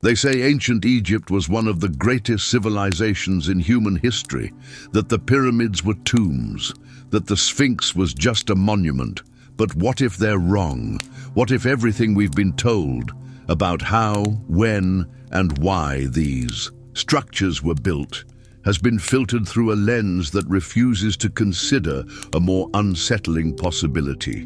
They say ancient Egypt was one of the greatest civilizations in human history, that the pyramids were tombs, that the Sphinx was just a monument. But what if they're wrong? What if everything we've been told about how, when, and why these structures were built has been filtered through a lens that refuses to consider a more unsettling possibility?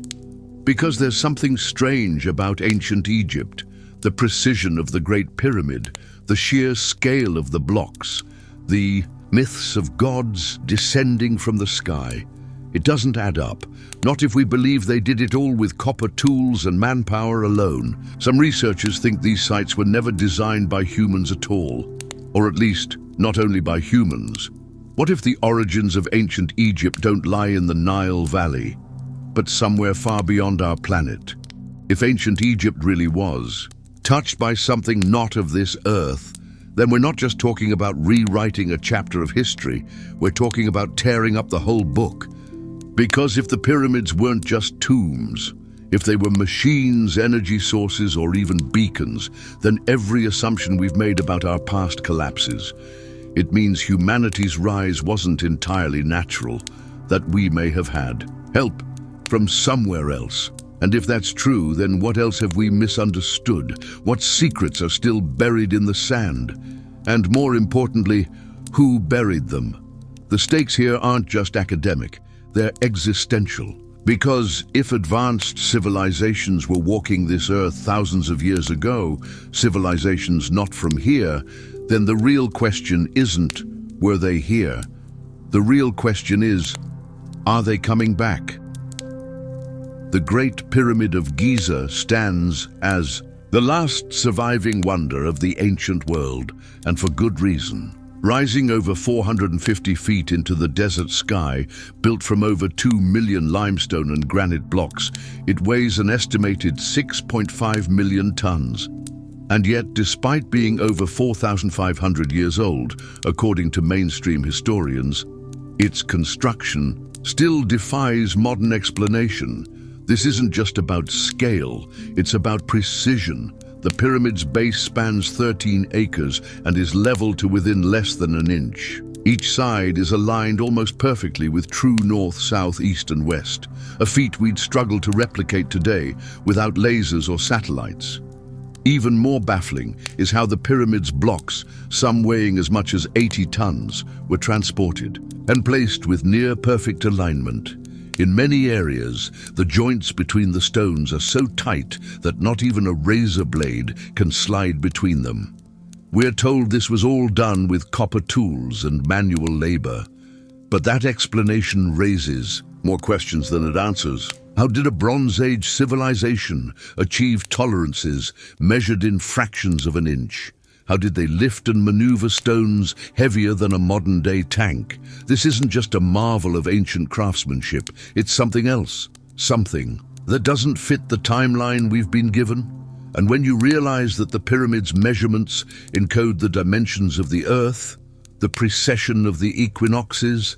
Because there's something strange about ancient Egypt, the precision of the Great Pyramid, the sheer scale of the blocks, the myths of gods descending from the sky. It doesn't add up, not if we believe they did it all with copper tools and manpower alone. Some researchers think these sites were never designed by humans at all, or at least not only by humans. What if the origins of ancient Egypt don't lie in the Nile Valley, but somewhere far beyond our planet? If ancient Egypt really was touched by something not of this earth, then we're not just talking about rewriting a chapter of history, we're talking about tearing up the whole book. Because if the pyramids weren't just tombs, if they were machines, energy sources, or even beacons, then every assumption we've made about our past collapses. It means humanity's rise wasn't entirely natural, that we may have had help from somewhere else. And if that's true, then what else have we misunderstood? What secrets are still buried in the sand? And more importantly, who buried them? The stakes here aren't just academic, they're existential. Because if advanced civilizations were walking this earth thousands of years ago, civilizations not from here, then the real question isn't, were they here? The real question is, are they coming back? The Great Pyramid of Giza stands as the last surviving wonder of the ancient world, and for good reason. Rising over 450 feet into the desert sky, built from over 2 million limestone and granite blocks, it weighs an estimated 6.5 million tons. And yet, despite being over 4,500 years old, according to mainstream historians, its construction still defies modern explanation. This isn't just about scale, it's about precision. The pyramid's base spans 13 acres and is level to within less than an inch. Each side is aligned almost perfectly with true north, south, east, and west, a feat we'd struggle to replicate today without lasers or satellites. Even more baffling is how the pyramid's blocks, some weighing as much as 80 tons, were transported and placed with near-perfect alignment. In many areas, the joints between the stones are so tight that not even a razor blade can slide between them. We're told this was all done with copper tools and manual labor. But that explanation raises more questions than it answers. How did a Bronze Age civilization achieve tolerances measured in fractions of an inch? How did they lift and maneuver stones heavier than a modern-day tank? This isn't just a marvel of ancient craftsmanship, it's something else. Something that doesn't fit the timeline we've been given. And when you realize that the pyramid's measurements encode the dimensions of the Earth, the precession of the equinoxes,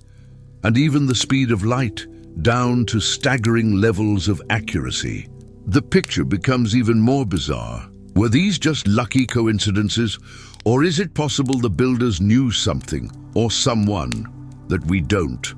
and even the speed of light, down to staggering levels of accuracy, the picture becomes even more bizarre. Were these just lucky coincidences, or is it possible the builders knew something, or someone, that we don't?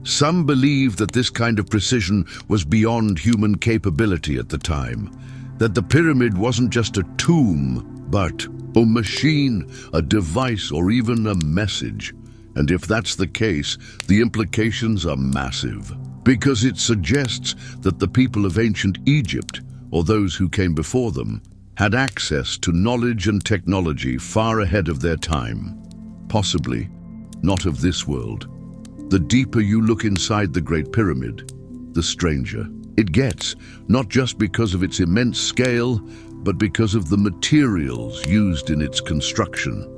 Some believe that this kind of precision was beyond human capability at the time, that the pyramid wasn't just a tomb, but a machine, a device, or even a message. And if that's the case, the implications are massive, because it suggests that the people of ancient Egypt, or those who came before them, had access to knowledge and technology far ahead of their time, possibly not of this world. The deeper you look inside the Great Pyramid, the stranger it gets, not just because of its immense scale, but because of the materials used in its construction.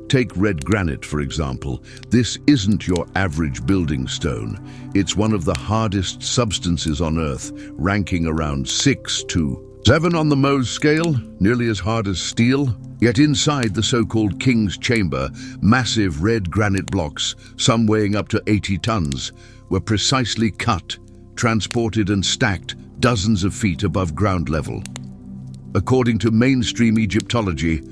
Take red granite, for example. This isn't your average building stone. It's one of the hardest substances on Earth, ranking around 6 to 7 on the Mohs scale, nearly as hard as steel. Yet inside the so-called King's Chamber, massive red granite blocks, some weighing up to 80 tons, were precisely cut, transported and stacked dozens of feet above ground level. According to mainstream Egyptology,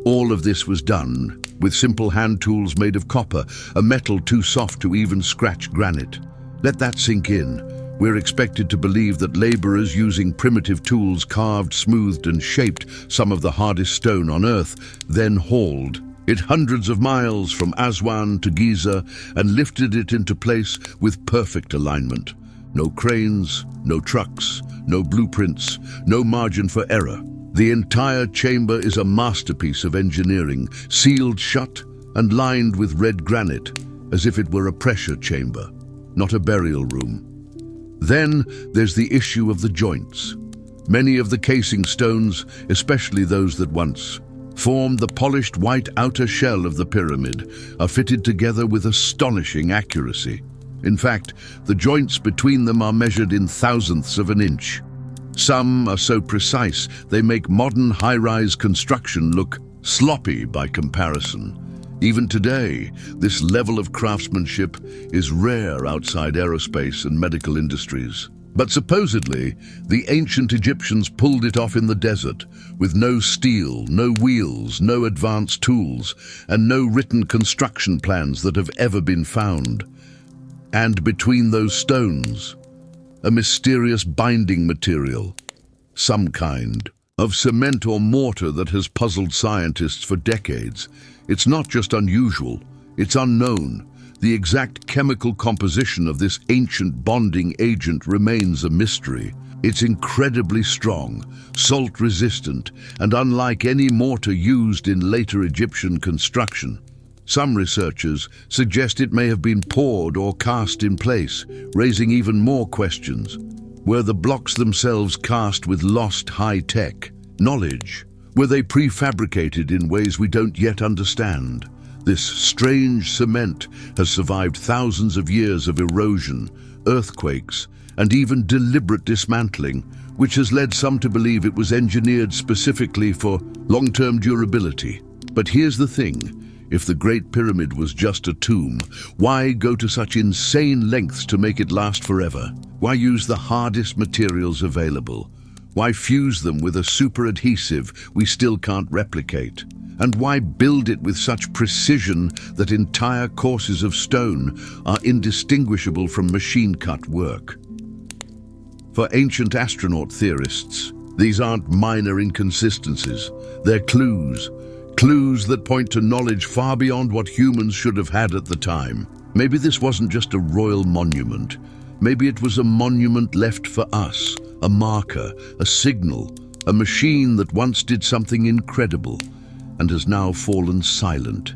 all of this was done with simple hand tools made of copper, a metal too soft to even scratch granite. Let that sink in. We're expected to believe that laborers using primitive tools carved, smoothed and shaped some of the hardest stone on earth, then hauled it hundreds of miles from Aswan to Giza and lifted it into place with perfect alignment. No cranes, no trucks, no blueprints, no margin for error. The entire chamber is a masterpiece of engineering, sealed shut and lined with red granite, as if it were a pressure chamber, not a burial room. Then there's the issue of the joints. Many of the casing stones, especially those that once formed the polished white outer shell of the pyramid, are fitted together with astonishing accuracy. In fact, the joints between them are measured in thousandths of an inch. Some are so precise they make modern high-rise construction look sloppy by comparison. Even today, this level of craftsmanship is rare outside aerospace and medical industries. But supposedly, the ancient Egyptians pulled it off in the desert, with no steel, no wheels, no advanced tools, and no written construction plans that have ever been found. And between those stones, a mysterious binding material, some kind of cement or mortar that has puzzled scientists for decades. It's not just unusual, it's unknown. The exact chemical composition of this ancient bonding agent remains a mystery. It's incredibly strong, salt-resistant, and unlike any mortar used in later Egyptian construction. Some researchers suggest it may have been poured or cast in place, raising even more questions. Were the blocks themselves cast with lost high-tech knowledge? Were they prefabricated in ways we don't yet understand? This strange cement has survived thousands of years of erosion, earthquakes, and even deliberate dismantling, which has led some to believe it was engineered specifically for long-term durability. But here's the thing. If the Great Pyramid was just a tomb, why go to such insane lengths to make it last forever? Why use the hardest materials available? Why fuse them with a super adhesive we still can't replicate? And why build it with such precision that entire courses of stone are indistinguishable from machine-cut work? For ancient astronaut theorists, these aren't minor inconsistencies. They're clues. Clues that point to knowledge far beyond what humans should have had at the time. Maybe this wasn't just a royal monument. Maybe it was a monument left for us, a marker, a signal, a machine that once did something incredible and has now fallen silent.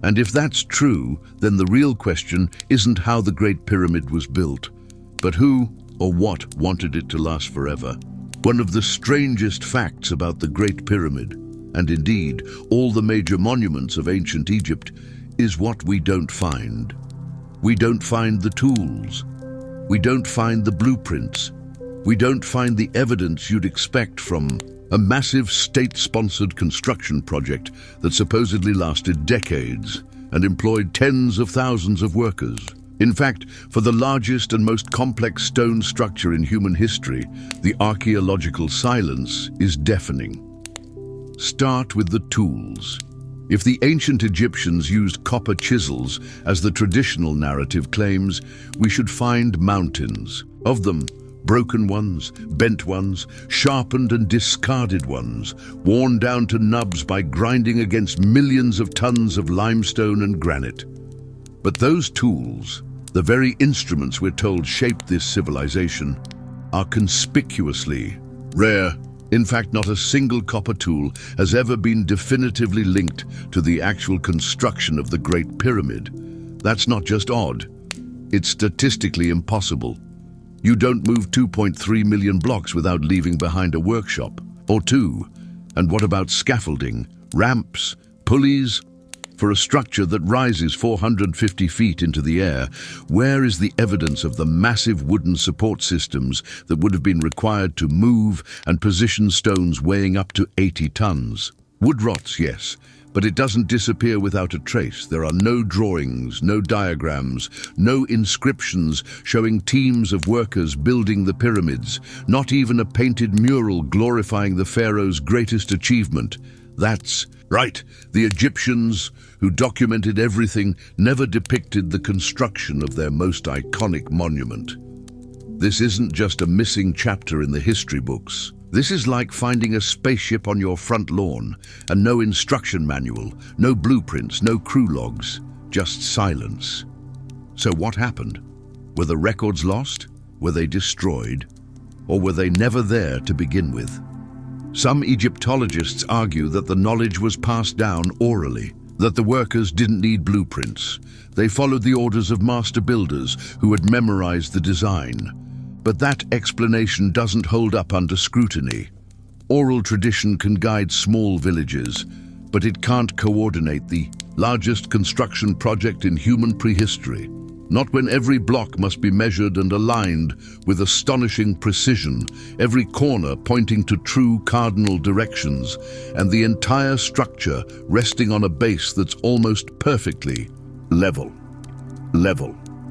And if that's true, then the real question isn't how the Great Pyramid was built, but who or what wanted it to last forever. One of the strangest facts about the Great Pyramid, and indeed all the major monuments of ancient Egypt, is what we don't find. We don't find the tools. We don't find the blueprints. We don't find the evidence you'd expect from a massive state-sponsored construction project that supposedly lasted decades and employed tens of thousands of workers. In fact, for the largest and most complex stone structure in human history, the archaeological silence is deafening. Start with the tools. If the ancient Egyptians used copper chisels, as the traditional narrative claims, we should find mountains. Of them, broken ones, bent ones, sharpened and discarded ones, worn down to nubs by grinding against millions of tons of limestone and granite. But those tools, the very instruments we're told shaped this civilization, are conspicuously rare. In fact, not a single copper tool has ever been definitively linked to the actual construction of the Great Pyramid. That's not just odd, it's statistically impossible. You don't move 2.3 million blocks without leaving behind a workshop or two. And what about scaffolding, ramps, pulleys? For a structure that rises 450 feet into the air, where is the evidence of the massive wooden support systems that would have been required to move and position stones weighing up to 80 tons? Wood rots, yes, but it doesn't disappear without a trace. There are no drawings, no diagrams, no inscriptions showing teams of workers building the pyramids, not even a painted mural glorifying the pharaoh's greatest achievement. That's right, the Egyptians, who documented everything, never depicted the construction of their most iconic monument. This isn't just a missing chapter in the history books. This is like finding a spaceship on your front lawn and no instruction manual, no blueprints, no crew logs, just silence. So what happened? Were the records lost? Were they destroyed? Or were they never there to begin with? Some Egyptologists argue that the knowledge was passed down orally, that the workers didn't need blueprints. They followed the orders of master builders who had memorized the design. But that explanation doesn't hold up under scrutiny. Oral tradition can guide small villages, but it can't coordinate the largest construction project in human prehistory. Not when every block must be measured and aligned with astonishing precision, every corner pointing to true cardinal directions, and the entire structure resting on a base that's almost perfectly level.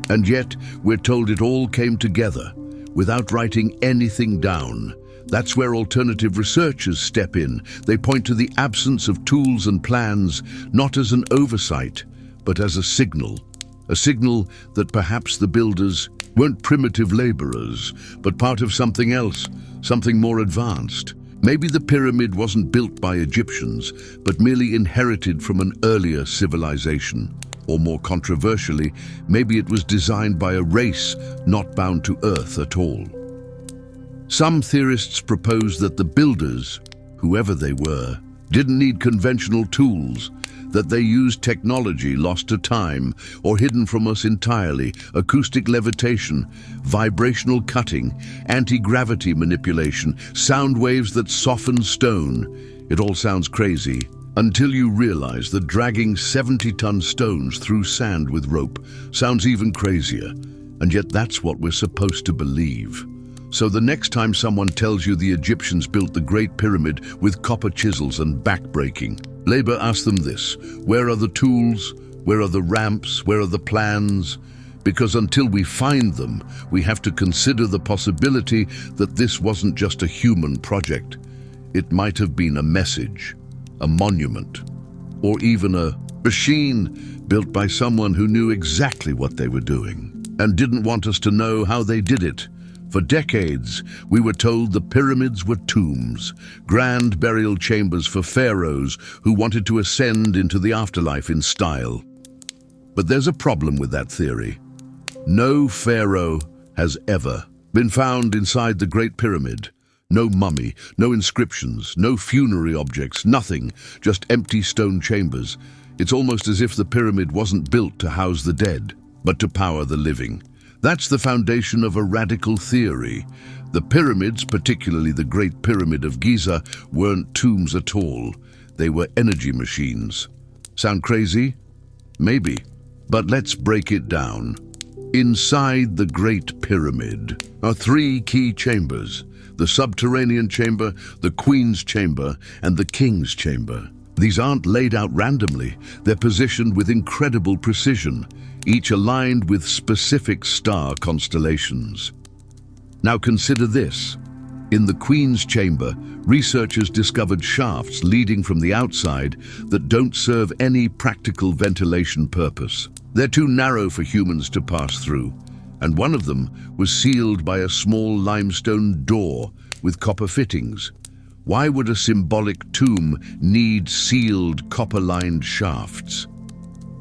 And yet, we're told it all came together without writing anything down. That's where alternative researchers step in. They point to the absence of tools and plans, not as an oversight, but as a signal that perhaps the builders weren't primitive laborers, but part of something else, something more advanced. Maybe the pyramid wasn't built by Egyptians, but merely inherited from an earlier civilization. Or more controversially, maybe it was designed by a race not bound to Earth at all. Some theorists propose that the builders, whoever they were, didn't need conventional tools, that they used technology lost to time or hidden from us entirely: acoustic levitation, vibrational cutting, anti-gravity manipulation, sound waves that soften stone. It all sounds crazy, until you realize that dragging 70-ton stones through sand with rope sounds even crazier, and yet that's what we're supposed to believe. So the next time someone tells you the Egyptians built the Great Pyramid with copper chisels and back-breaking labor, ask them this: where are the tools? Where are the ramps? Where are the plans? Because until we find them, we have to consider the possibility that this wasn't just a human project. It might have been a message, a monument, or even a machine built by someone who knew exactly what they were doing and didn't want us to know how they did it. For decades, we were told the pyramids were tombs, grand burial chambers for pharaohs who wanted to ascend into the afterlife in style. But there's a problem with that theory. No pharaoh has ever been found inside the Great Pyramid. No mummy, no inscriptions, no funerary objects, nothing, just empty stone chambers. It's almost as if the pyramid wasn't built to house the dead, but to power the living. That's the foundation of a radical theory. The pyramids, particularly the Great Pyramid of Giza, weren't tombs at all. They were energy machines. Sound crazy? Maybe. But let's break it down. Inside the Great Pyramid are three key chambers: the subterranean chamber, the Queen's chamber, and the King's chamber. These aren't laid out randomly. They're positioned with incredible precision, each aligned with specific star constellations. Now consider this. In the Queen's chamber, researchers discovered shafts leading from the outside that don't serve any practical ventilation purpose. They're too narrow for humans to pass through, and one of them was sealed by a small limestone door with copper fittings. Why would a symbolic tomb need sealed copper-lined shafts?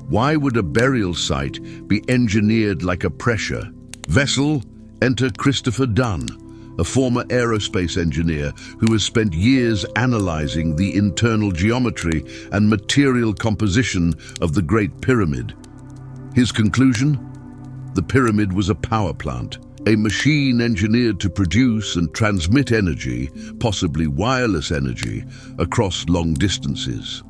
Why would a burial site be engineered like a pressure vessel? Enter Christopher Dunn, a former aerospace engineer who has spent years analyzing the internal geometry and material composition of the Great Pyramid. His conclusion? The pyramid was a power plant, a machine engineered to produce and transmit energy, possibly wireless energy, across long distances.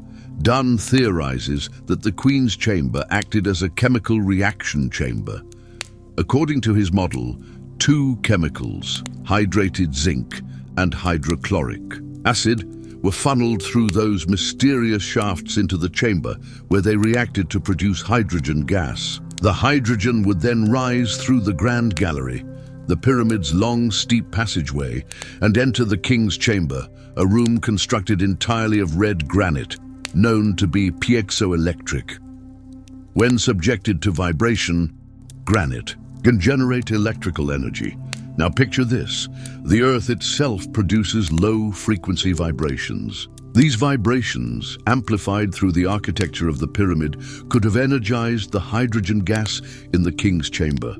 Dunn theorizes that the Queen's chamber acted as a chemical reaction chamber. According to his model, two chemicals, hydrated zinc and hydrochloric acid, were funneled through those mysterious shafts into the chamber where they reacted to produce hydrogen gas. The hydrogen would then rise through the Grand Gallery, the pyramid's long, steep passageway, and enter the king's chamber, a room constructed entirely of red granite, known to be piezoelectric. When subjected to vibration, granite can generate electrical energy. Now picture this: the Earth itself produces low-frequency vibrations. These vibrations, amplified through the architecture of the pyramid, could have energized the hydrogen gas in the king's chamber,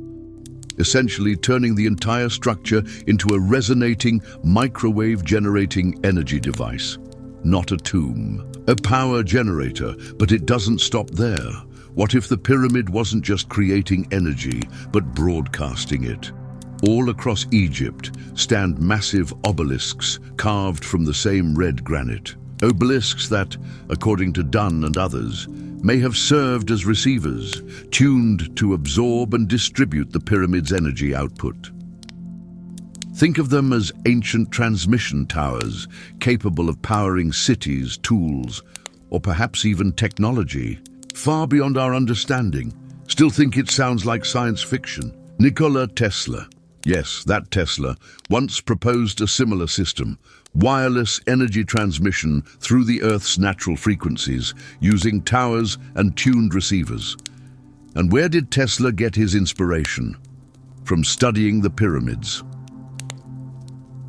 essentially turning the entire structure into a resonating, microwave-generating energy device. Not a tomb, a power generator, but it doesn't stop there. What if the pyramid wasn't just creating energy, but broadcasting it? All across Egypt stand massive obelisks carved from the same red granite. Obelisks that, according to Dunn and others, may have served as receivers, tuned to absorb and distribute the pyramid's energy output. Think of them as ancient transmission towers, capable of powering cities, tools, or perhaps even technology, far beyond our understanding. Still think it sounds like science fiction? Nikola Tesla, yes, that Tesla, once proposed a similar system: wireless energy transmission through the Earth's natural frequencies, using towers and tuned receivers. And where did Tesla get his inspiration? From studying the pyramids.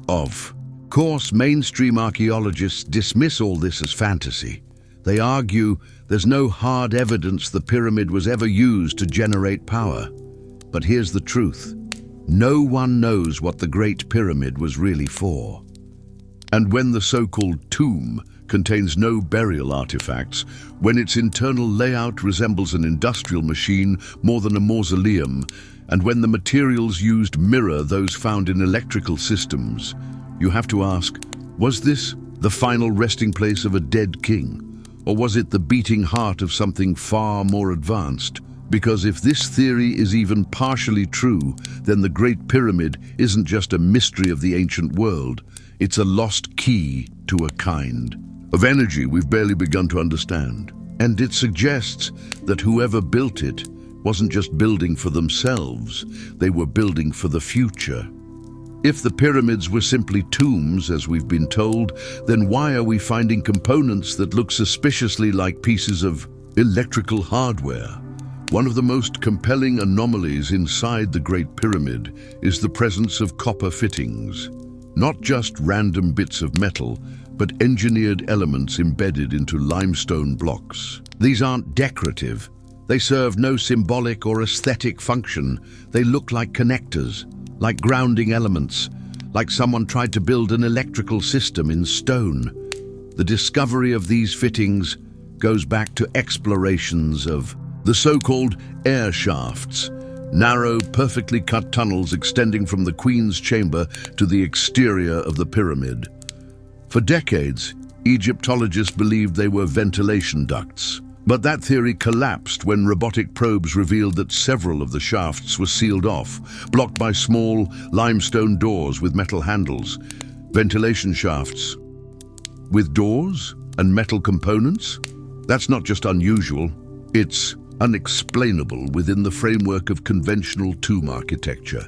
Of course, mainstream archaeologists dismiss all this as fantasy. They argue there's no hard evidence the pyramid was ever used to generate power. But here's the truth: no one knows what the Great Pyramid was really for. And when the so-called tomb contains no burial artifacts, when its internal layout resembles an industrial machine more than a mausoleum, and when the materials used mirror those found in electrical systems, you have to ask, was this the final resting place of a dead king? Or was it the beating heart of something far more advanced? Because if this theory is even partially true, then the Great Pyramid isn't just a mystery of the ancient world. It's a lost key to a kind of energy we've barely begun to understand. And it suggests that whoever built it wasn't just building for themselves, they were building for the future. If the pyramids were simply tombs, as we've been told, then why are we finding components that look suspiciously like pieces of electrical hardware? One of the most compelling anomalies inside the Great Pyramid is the presence of copper fittings. Not just random bits of metal, but engineered elements embedded into limestone blocks. These aren't decorative. They serve no symbolic or aesthetic function. They look like connectors, like grounding elements, like someone tried to build an electrical system in stone. The discovery of these fittings goes back to explorations of the so-called air shafts, narrow, perfectly cut tunnels extending from the Queen's chamber to the exterior of the pyramid. For decades, Egyptologists believed they were ventilation ducts. But that theory collapsed when robotic probes revealed that several of the shafts were sealed off, blocked by small limestone doors with metal handles. Ventilation shafts with doors and metal components? That's not just unusual, it's unexplainable within the framework of conventional tomb architecture.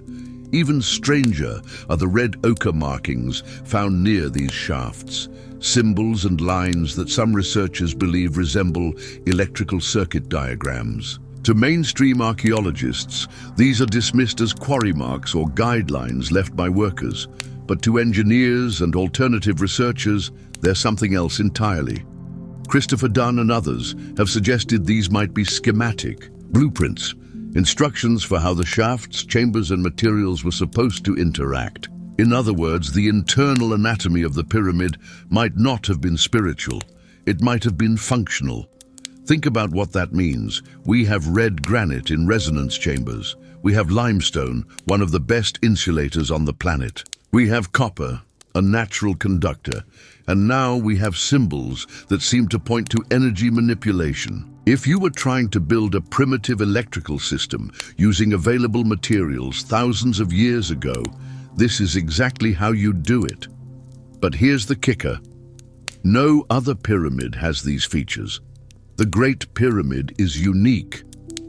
Even stranger are the red ochre markings found near these shafts, symbols and lines that some researchers believe resemble electrical circuit diagrams. To mainstream archaeologists, these are dismissed as quarry marks or guidelines left by workers, but to engineers and alternative researchers, they're something else entirely. Christopher Dunn and others have suggested these might be schematic, blueprints, instructions for how the shafts, chambers, and materials were supposed to interact. In other words, the internal anatomy of the pyramid might not have been spiritual. It might have been functional. Think about what that means. We have red granite in resonance chambers. We have limestone, one of the best insulators on the planet. We have copper, a natural conductor. And now we have symbols that seem to point to energy manipulation. If you were trying to build a primitive electrical system using available materials thousands of years ago, this is exactly how you'd do it. But here's the kicker. No other pyramid has these features. The Great Pyramid is unique.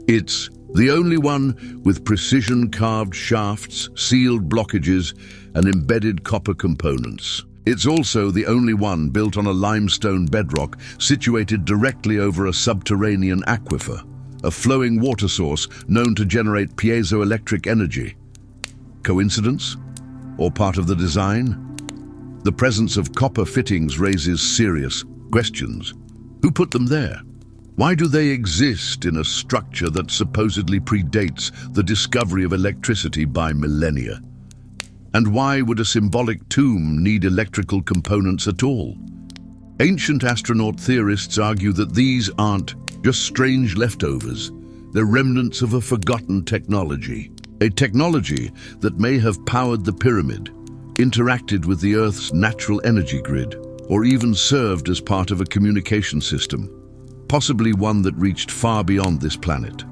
It's the only one with precision-carved shafts, sealed blockages, and embedded copper components. It's also the only one built on a limestone bedrock situated directly over a subterranean aquifer, a flowing water source known to generate piezoelectric energy. Coincidence? Or part of the design? The presence of copper fittings raises serious questions. Who put them there? Why do they exist in a structure that supposedly predates the discovery of electricity by millennia? And why would a symbolic tomb need electrical components at all? Ancient astronaut theorists argue that these aren't just strange leftovers. They're remnants of a forgotten technology. A technology that may have powered the pyramid, interacted with the Earth's natural energy grid, or even served as part of a communication system, possibly one that reached far beyond this planet.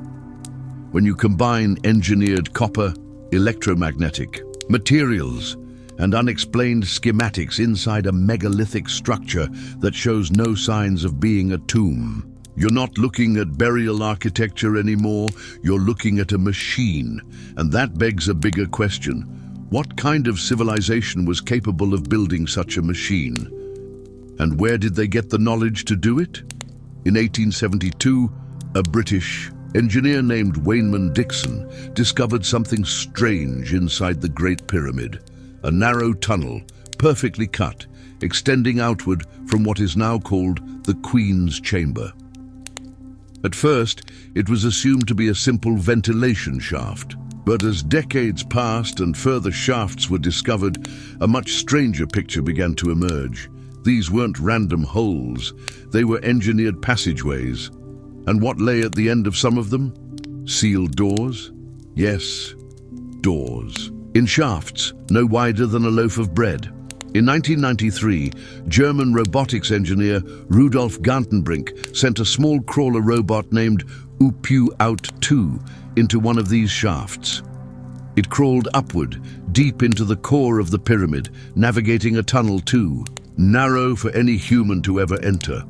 When you combine engineered copper, electromagnetic materials, and unexplained schematics inside a megalithic structure that shows no signs of being a tomb, you're not looking at burial architecture anymore, you're looking at a machine. And that begs a bigger question. What kind of civilization was capable of building such a machine? And where did they get the knowledge to do it? In 1872, a British engineer named Wayneman Dixon discovered something strange inside the Great Pyramid. A narrow tunnel, perfectly cut, extending outward from what is now called the Queen's Chamber. At first, it was assumed to be a simple ventilation shaft. But as decades passed and further shafts were discovered, a much stranger picture began to emerge. These weren't random holes, they were engineered passageways. And what lay at the end of some of them? Sealed doors? Yes, doors. In shafts, no wider than a loaf of bread. In 1993, German robotics engineer Rudolf Gantenbrink sent a small crawler robot named UPU-Out-2 into one of these shafts. It crawled upward, deep into the core of the pyramid, navigating a tunnel too narrow for any human to ever enter.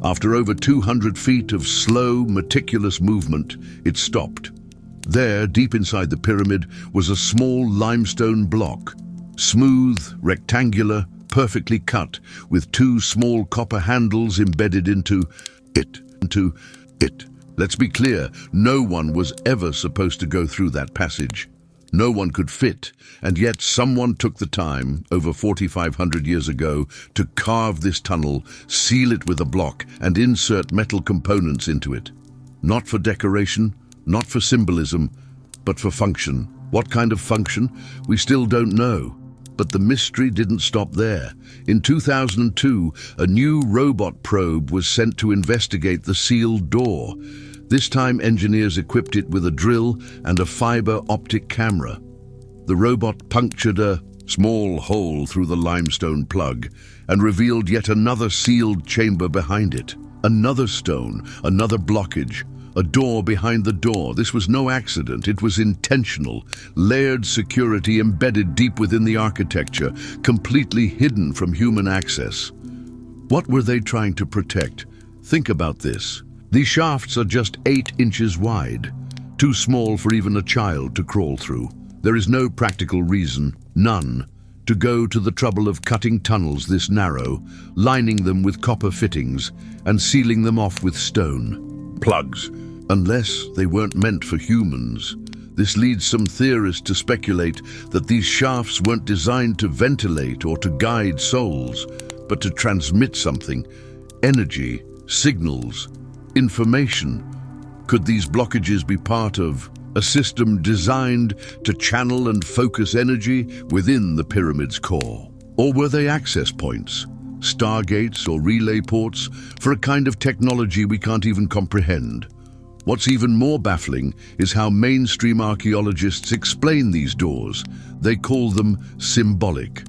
After over 200 feet of slow, meticulous movement, it stopped. There, deep inside the pyramid, was a small limestone block, smooth, rectangular, perfectly cut, with two small copper handles embedded into it. Let's be clear, no one was ever supposed to go through that passage. No one could fit, and yet someone took the time, over 4,500 years ago, to carve this tunnel, seal it with a block, and insert metal components into it. Not for decoration, not for symbolism, but for function. What kind of function? We still don't know. But the mystery didn't stop there. In 2002, a new robot probe was sent to investigate the sealed door. This time, engineers equipped it with a drill and a fiber optic camera. The robot punctured a small hole through the limestone plug and revealed yet another sealed chamber behind it. Another stone, another blockage, a door behind the door. This was no accident, it was intentional. Layered security embedded deep within the architecture, completely hidden from human access. What were they trying to protect? Think about this. These shafts are just 8 inches wide, too small for even a child to crawl through. There is no practical reason, none, to go to the trouble of cutting tunnels this narrow, lining them with copper fittings, and sealing them off with stone plugs, unless they weren't meant for humans. This leads some theorists to speculate that these shafts weren't designed to ventilate or to guide souls, but to transmit something: energy, signals, information. Could these blockages be part of a system designed to channel and focus energy within the pyramid's core? Or were they access points, stargates or relay ports for a kind of technology we can't even comprehend? What's even more baffling is how mainstream archaeologists explain these doors. They call them symbolic,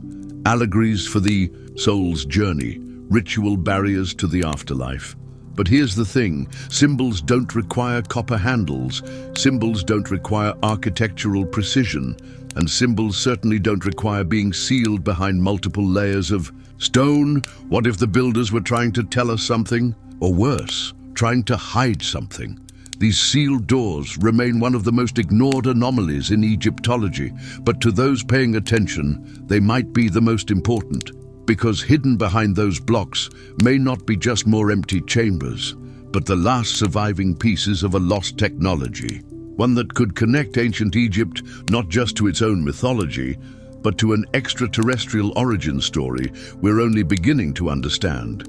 allegories for the soul's journey, ritual barriers to the afterlife. But here's the thing, symbols don't require copper handles, symbols don't require architectural precision, and symbols certainly don't require being sealed behind multiple layers of Stone, what if the builders were trying to tell us something? Or worse, trying to hide something? These sealed doors remain one of the most ignored anomalies in Egyptology, but to those paying attention, they might be the most important, because hidden behind those blocks may not be just more empty chambers, but the last surviving pieces of a lost technology, one that could connect ancient Egypt not just to its own mythology, but to an extraterrestrial origin story we're only beginning to understand.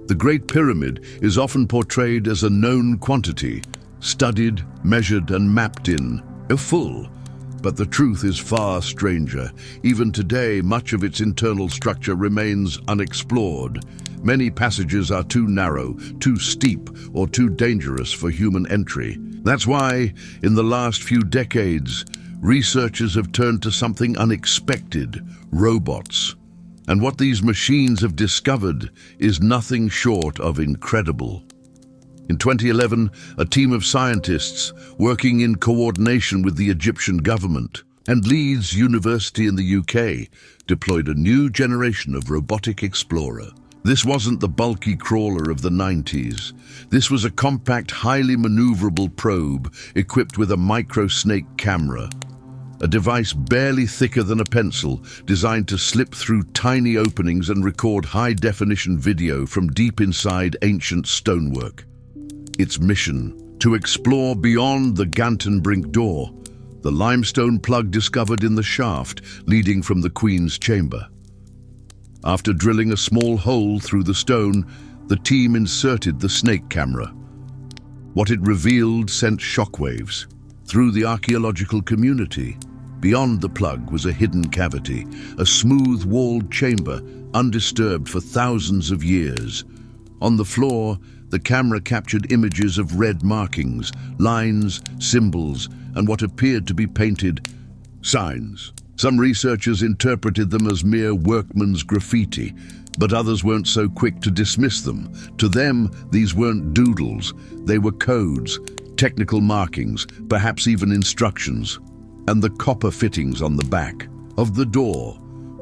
The Great Pyramid is often portrayed as a known quantity, studied, measured, and mapped in, a full. But the truth is far stranger. Even today, much of its internal structure remains unexplored. Many passages are too narrow, too steep, or too dangerous for human entry. That's why, in the last few decades, researchers have turned to something unexpected: robots. And what these machines have discovered is nothing short of incredible. In 2011, a team of scientists working in coordination with the Egyptian government and Leeds University in the UK deployed a new generation of robotic explorer. This wasn't the bulky crawler of the 90s. This was a compact, highly maneuverable probe equipped with a micro-snake camera, a device barely thicker than a pencil, designed to slip through tiny openings and record high-definition video from deep inside ancient stonework. Its mission: to explore beyond the Gantenbrink door, the limestone plug discovered in the shaft leading from the Queen's chamber. After drilling a small hole through the stone, the team inserted the snake camera. What it revealed sent shockwaves through the archaeological community. Beyond the plug was a hidden cavity, a smooth-walled chamber, undisturbed for thousands of years. On the floor, the camera captured images of red markings, lines, symbols, and what appeared to be painted signs. Some researchers interpreted them as mere workman's graffiti, but others weren't so quick to dismiss them. To them, these weren't doodles. They were codes, technical markings, perhaps even instructions. And the copper fittings on the back of the door,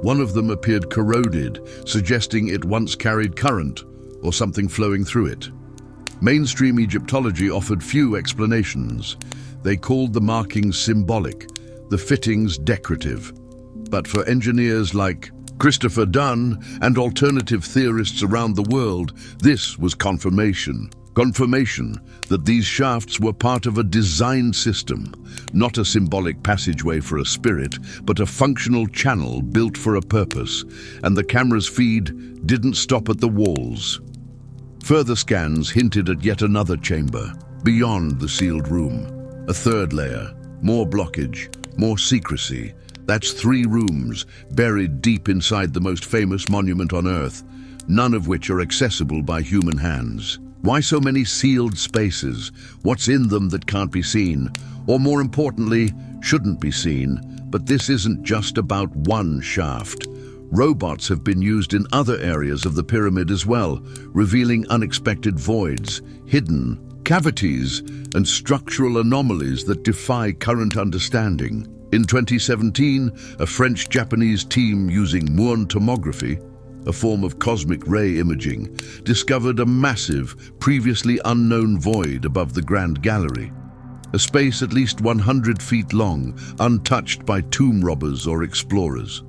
one of them appeared corroded, suggesting it once carried current or something flowing through it. Mainstream Egyptology offered few explanations. They called the markings symbolic, the fittings decorative. But for engineers like Christopher Dunn and alternative theorists around the world, this was confirmation. Confirmation that these shafts were part of a design system, not a symbolic passageway for a spirit, but a functional channel built for a purpose. And the camera's feed didn't stop at the walls. Further scans hinted at yet another chamber, beyond the sealed room. A third layer, more blockage, more secrecy. That's 3 rooms, buried deep inside the most famous monument on Earth, none of which are accessible by human hands. Why so many sealed spaces? What's in them that can't be seen? Or more importantly, shouldn't be seen? But this isn't just about one shaft. Robots have been used in other areas of the pyramid as well, revealing unexpected voids, hidden cavities, and structural anomalies that defy current understanding. In 2017, a French-Japanese team using muon tomography, a form of cosmic ray imaging, discovered a massive, previously unknown void above the Grand Gallery. A space at least 100 feet long, untouched by tomb robbers or explorers.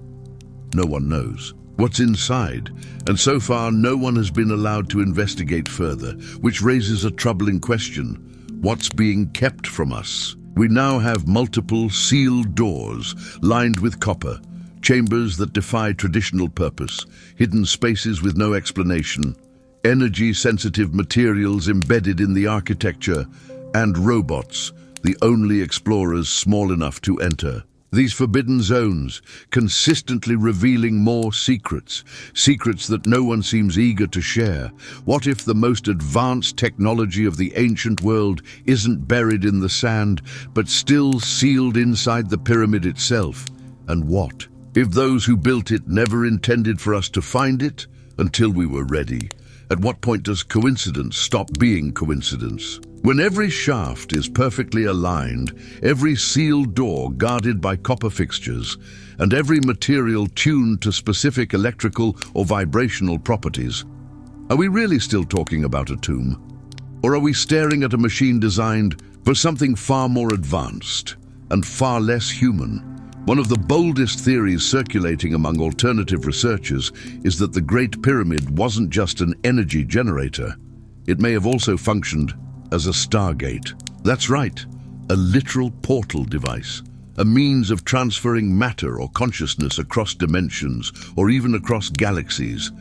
No one knows what's inside, and so far no one has been allowed to investigate further, which raises a troubling question: what's being kept from us? We now have multiple sealed doors lined with copper, chambers that defy traditional purpose, hidden spaces with no explanation, energy-sensitive materials embedded in the architecture, and robots, the only explorers small enough to enter. These forbidden zones, consistently revealing more secrets, secrets that no one seems eager to share. What if the most advanced technology of the ancient world isn't buried in the sand, but still sealed inside the pyramid itself? And what if those who built it never intended for us to find it until we were ready? At what point does coincidence stop being coincidence? When every shaft is perfectly aligned, every sealed door guarded by copper fixtures, and every material tuned to specific electrical or vibrational properties, are we really still talking about a tomb? Or are we staring at a machine designed for something far more advanced and far less human? One of the boldest theories circulating among alternative researchers is that the Great Pyramid wasn't just an energy generator. It may have also functioned as a stargate. That's right, a literal portal device, a means of transferring matter or consciousness across dimensions or even across galaxies.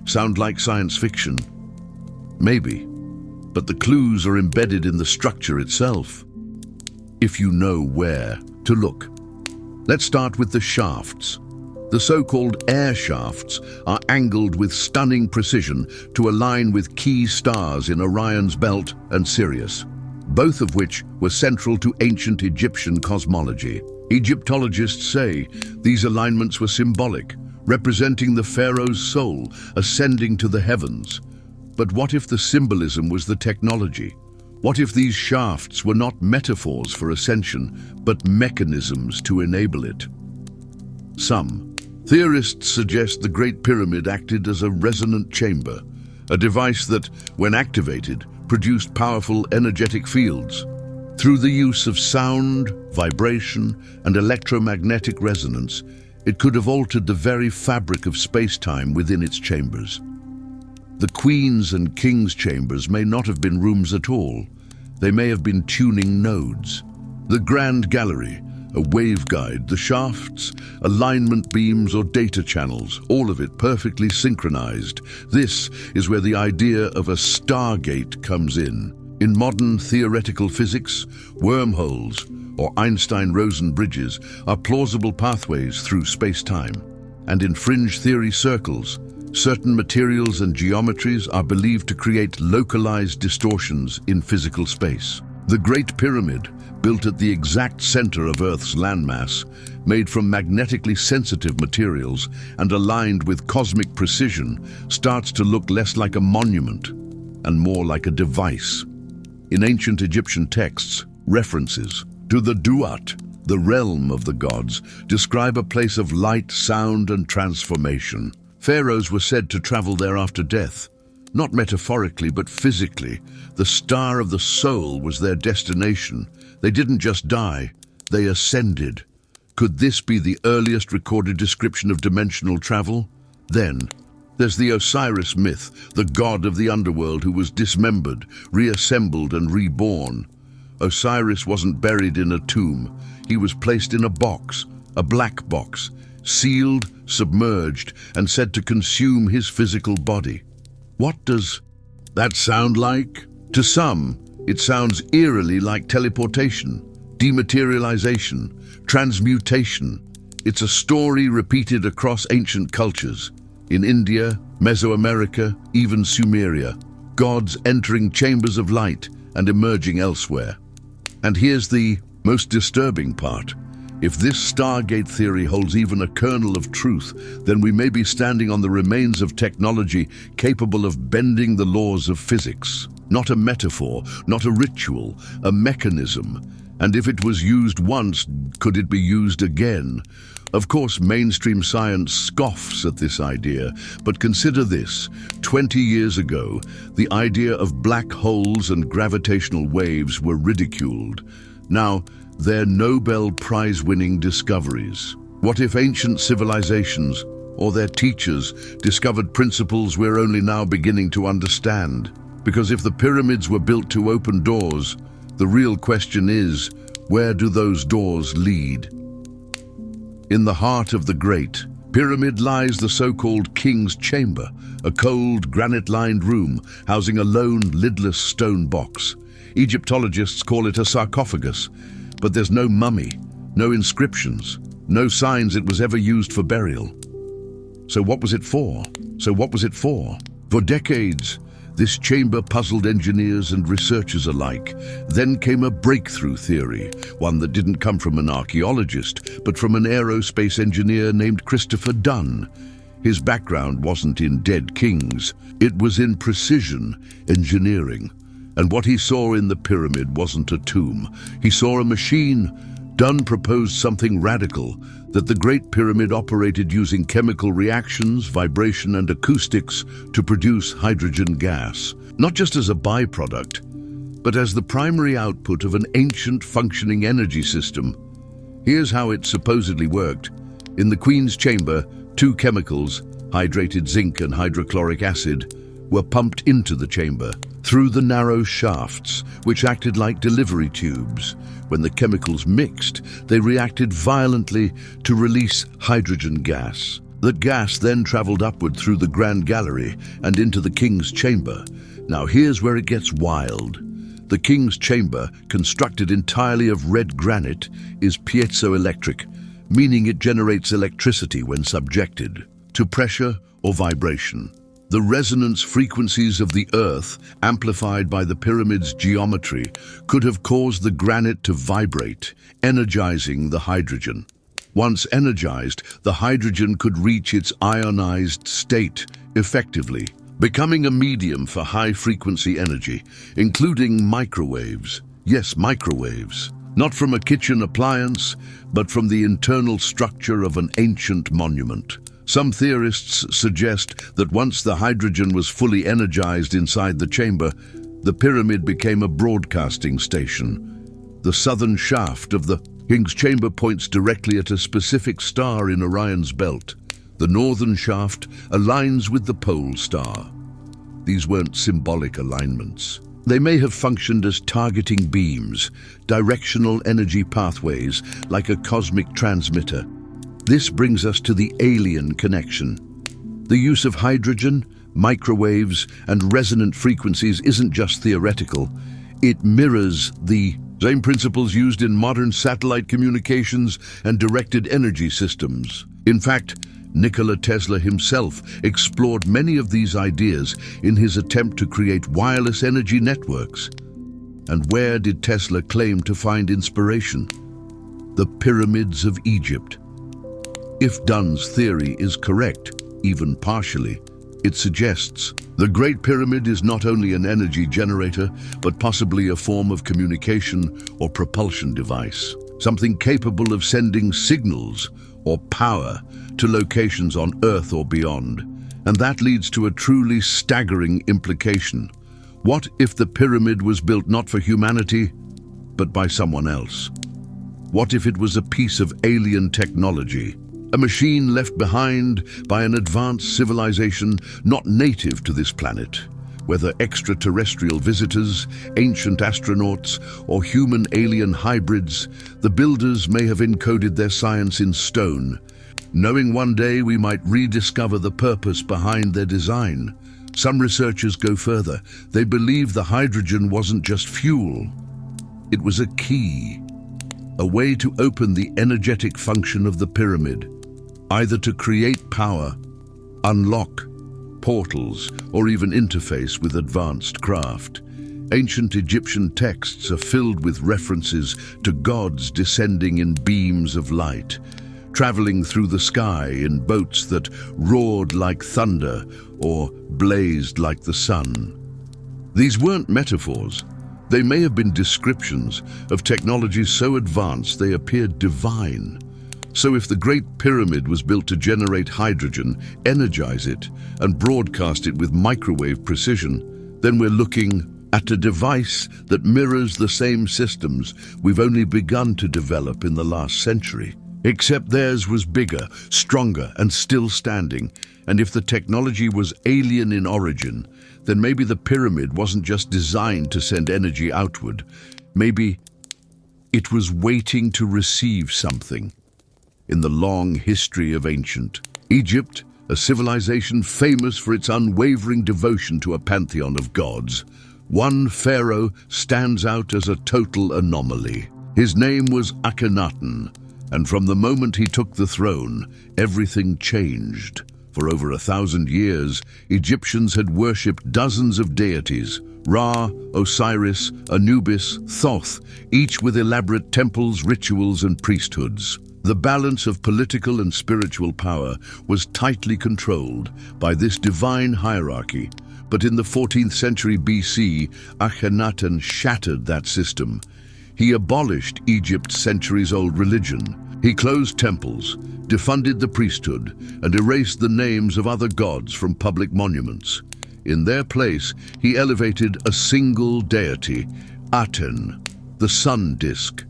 Sound like science fiction? Maybe, but the clues are embedded in the structure itself, if you know where to look. Let's start with the shafts. The so-called air shafts are angled with stunning precision to align with key stars in Orion's belt and Sirius, both of which were central to ancient Egyptian cosmology. Egyptologists say these alignments were symbolic, representing the pharaoh's soul ascending to the heavens. But what if the symbolism was the technology? What if these shafts were not metaphors for ascension, but mechanisms to enable it? Some theorists suggest the Great Pyramid acted as a resonant chamber, a device that, when activated, produced powerful energetic fields. Through the use of sound, vibration, and electromagnetic resonance, it could have altered the very fabric of space-time within its chambers. The Queen's and King's chambers may not have been rooms at all. They may have been tuning nodes. The Grand Gallery, a waveguide, the shafts, alignment beams or data channels, all of it perfectly synchronized. This is where the idea of a stargate comes in. In modern theoretical physics, wormholes or Einstein-Rosen bridges are plausible pathways through space-time. And in fringe theory circles, certain materials and geometries are believed to create localized distortions in physical space. The Great Pyramid, built at the exact center of Earth's landmass, made from magnetically sensitive materials and aligned with cosmic precision, starts to look less like a monument and more like a device. In ancient Egyptian texts, references to the Duat, the realm of the gods, describe a place of light, sound, and transformation. Pharaohs were said to travel there after death, not metaphorically but physically. The star of the soul was their destination. They didn't just die, they ascended. Could this be the earliest recorded description of dimensional travel? Then, there's the Osiris myth, the god of the underworld who was dismembered, reassembled, and reborn. Osiris wasn't buried in a tomb. He was placed in a box, a black box, sealed, submerged, and said to consume his physical body. What does that sound like? To some, it sounds eerily like teleportation, dematerialization, transmutation. It's a story repeated across ancient cultures. In India, Mesoamerica, even Sumeria, gods entering chambers of light and emerging elsewhere. And here's the most disturbing part. If this Stargate theory holds even a kernel of truth, then we may be standing on the remains of technology capable of bending the laws of physics. Not a metaphor, not a ritual, a mechanism. And if it was used once, could it be used again? Of course, mainstream science scoffs at this idea, but consider this. 20 years ago, the idea of black holes and gravitational waves were ridiculed. Now, they're Nobel Prize-winning discoveries. What if ancient civilizations, or their teachers, discovered principles we're only now beginning to understand? Because if the pyramids were built to open doors, the real question is, where do those doors lead? In the heart of the Great Pyramid lies the so-called King's Chamber, a cold, granite-lined room housing a lone, lidless stone box. Egyptologists call it a sarcophagus, but there's no mummy, no inscriptions, no signs it was ever used for burial. So what was it for? For decades, this chamber puzzled engineers and researchers alike. Then came a breakthrough theory, one that didn't come from an archaeologist, but from an aerospace engineer named Christopher Dunn. His background wasn't in dead kings, it was in precision engineering. And what he saw in the pyramid wasn't a tomb. He saw a machine. Dunn proposed something radical, that the Great Pyramid operated using chemical reactions, vibration and acoustics to produce hydrogen gas, not just as a byproduct, but as the primary output of an ancient functioning energy system. Here's how it supposedly worked. In the Queen's chamber, two chemicals, hydrated zinc and hydrochloric acid, were pumped into the chamber through the narrow shafts, which acted like delivery tubes. When the chemicals mixed, they reacted violently to release hydrogen gas. That gas then traveled upward through the Grand Gallery and into the King's chamber. Now here's where it gets wild. The King's chamber, constructed entirely of red granite, is piezoelectric, meaning it generates electricity when subjected to pressure or vibration. The resonance frequencies of the Earth, amplified by the pyramid's geometry, could have caused the granite to vibrate, energizing the hydrogen. Once energized, the hydrogen could reach its ionized state effectively, becoming a medium for high-frequency energy, including microwaves. Yes, microwaves. Not from a kitchen appliance, but from the internal structure of an ancient monument. Some theorists suggest that once the hydrogen was fully energized inside the chamber, the pyramid became a broadcasting station. The southern shaft of the King's chamber points directly at a specific star in Orion's belt. The northern shaft aligns with the pole star. These weren't symbolic alignments. They may have functioned as targeting beams, directional energy pathways, like a cosmic transmitter. This brings us to the alien connection. The use of hydrogen, microwaves, and resonant frequencies isn't just theoretical. It mirrors the same principles used in modern satellite communications and directed energy systems. In fact, Nikola Tesla himself explored many of these ideas in his attempt to create wireless energy networks. And where did Tesla claim to find inspiration? The pyramids of Egypt. If Dunn's theory is correct, even partially, it suggests the Great Pyramid is not only an energy generator, but possibly a form of communication or propulsion device, something capable of sending signals or power to locations on Earth or beyond. And that leads to a truly staggering implication. What if the pyramid was built not for humanity, but by someone else? What if it was a piece of alien technology? A machine left behind by an advanced civilization not native to this planet. Whether extraterrestrial visitors, ancient astronauts, or human-alien hybrids, the builders may have encoded their science in stone, knowing one day we might rediscover the purpose behind their design. Some researchers go further. They believe the hydrogen wasn't just fuel. It was a key, a way to open the energetic function of the pyramid, either to create power, unlock portals, or even interface with advanced craft. Ancient Egyptian texts are filled with references to gods descending in beams of light, traveling through the sky in boats that roared like thunder or blazed like the sun. These weren't metaphors. They may have been descriptions of technologies so advanced they appeared divine. So if the Great Pyramid was built to generate hydrogen, energize it, and broadcast it with microwave precision, then we're looking at a device that mirrors the same systems we've only begun to develop in the last century. Except theirs was bigger, stronger, and still standing. And if the technology was alien in origin, then maybe the pyramid wasn't just designed to send energy outward. Maybe it was waiting to receive something. In the long history of ancient Egypt, a civilization famous for its unwavering devotion to a pantheon of gods, one pharaoh stands out as a total anomaly. His name was Akhenaten, and from the moment he took the throne, everything changed. For over 1,000 years, Egyptians had worshipped dozens of deities: Ra, Osiris, Anubis, Thoth, each with elaborate temples, rituals, and priesthoods. The balance of political and spiritual power was tightly controlled by this divine hierarchy, But in the 14th century BC, Akhenaten shattered that system. He abolished Egypt's centuries-old religion. He closed temples, defunded the priesthood, and erased the names of other gods from public monuments. In their place, he elevated a single deity, Aten, the sun disk.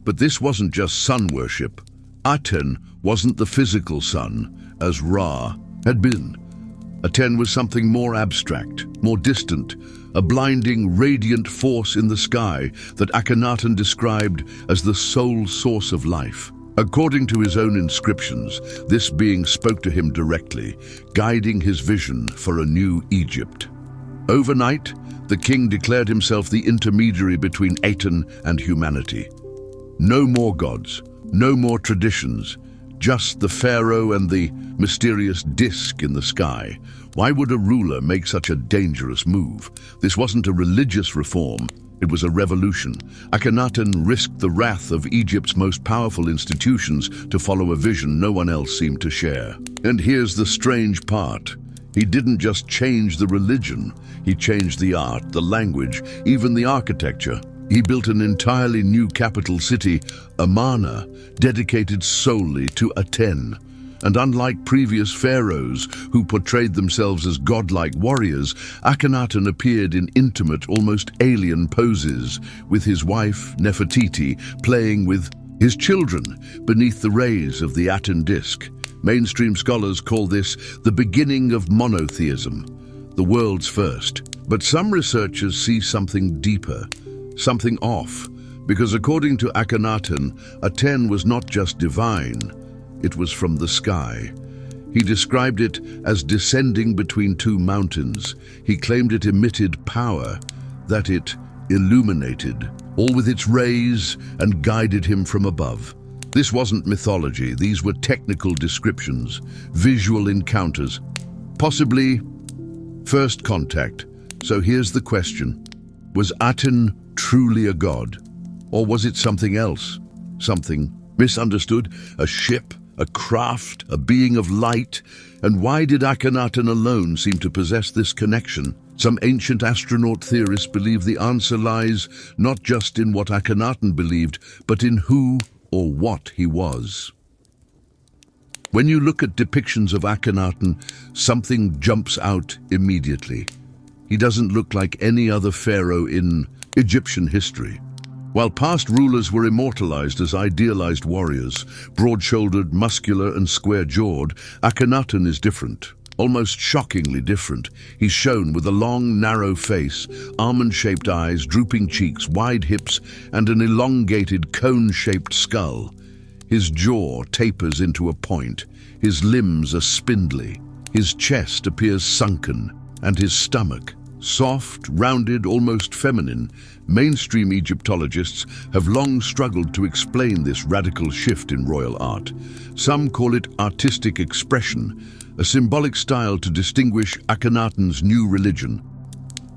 But this wasn't just sun worship. Aten wasn't the physical sun, as Ra had been. Aten was something more abstract, more distant, a blinding, radiant force in the sky that Akhenaten described as the sole source of life. According to his own inscriptions, this being spoke to him directly, guiding his vision for a new Egypt. Overnight, the king declared himself the intermediary between Aten and humanity. No more gods, no more traditions, just the pharaoh and the mysterious disk in the sky. Why would a ruler make such a dangerous move? This wasn't a religious reform, it was a revolution. Akhenaten risked the wrath of Egypt's most powerful institutions to follow a vision no one else seemed to share. And here's the strange part. He didn't just change the religion, he changed the art, the language, even the architecture. He built an entirely new capital city, Amarna, dedicated solely to Aten. And unlike previous pharaohs who portrayed themselves as godlike warriors, Akhenaten appeared in intimate, almost alien poses, with his wife, Nefertiti, playing with his children beneath the rays of the Aten disk. Mainstream scholars call this the beginning of monotheism, the world's first. But some researchers see something deeper, something off, because according to Akhenaten, Aten was not just divine, it was from the sky. He described it as descending between two mountains. He claimed it emitted power, that it illuminated, all with its rays, and guided him from above. This wasn't mythology, these were technical descriptions, visual encounters, possibly first contact. So here's the question. Was Aten truly a god? Or was it something else? Something misunderstood? A ship? A craft? A being of light? And why did Akhenaten alone seem to possess this connection? Some ancient astronaut theorists believe the answer lies not just in what Akhenaten believed, but in who or what he was. When you look at depictions of Akhenaten, something jumps out immediately. He doesn't look like any other pharaoh in Egyptian history. While past rulers were immortalized as idealized warriors, broad-shouldered, muscular, and square-jawed, Akhenaten is different, almost shockingly different. He's shown with a long, narrow face, almond-shaped eyes, drooping cheeks, wide hips, and an elongated, cone-shaped skull. His jaw tapers into a point, his limbs are spindly, his chest appears sunken, and his stomach soft, rounded, almost feminine. Mainstream Egyptologists have long struggled to explain this radical shift in royal art. Some call it artistic expression, a symbolic style to distinguish Akhenaten's new religion.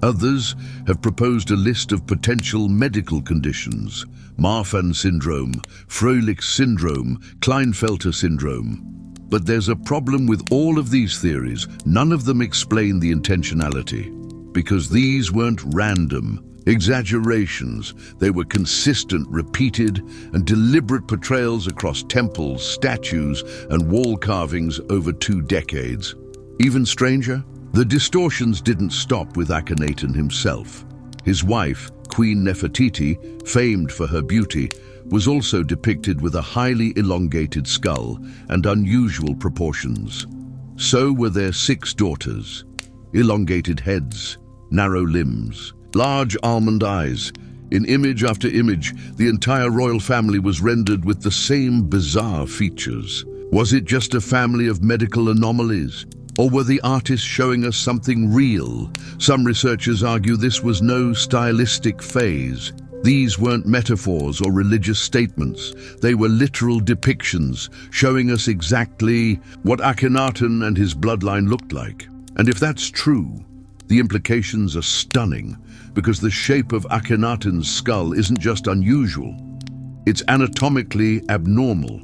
Others have proposed a list of potential medical conditions: Marfan syndrome, Froelich syndrome, Klinefelter syndrome. But there's a problem with all of these theories. None of them explain the intentionality. Because these weren't random exaggerations, they were consistent, repeated, and deliberate portrayals across temples, statues, and wall carvings over 2 decades. Even stranger, the distortions didn't stop with Akhenaten himself. His wife, Queen Nefertiti, famed for her beauty, was also depicted with a highly elongated skull and unusual proportions. So were their 6 daughters. Elongated heads, narrow limbs, large almond eyes. In image after image, the entire royal family was rendered with the same bizarre features. Was it just a family of medical anomalies? Or were the artists showing us something real? Some researchers argue this was no stylistic phase. These weren't metaphors or religious statements. They were literal depictions, showing us exactly what Akhenaten and his bloodline looked like. And if that's true, the implications are stunning, because the shape of Akhenaten's skull isn't just unusual, it's anatomically abnormal.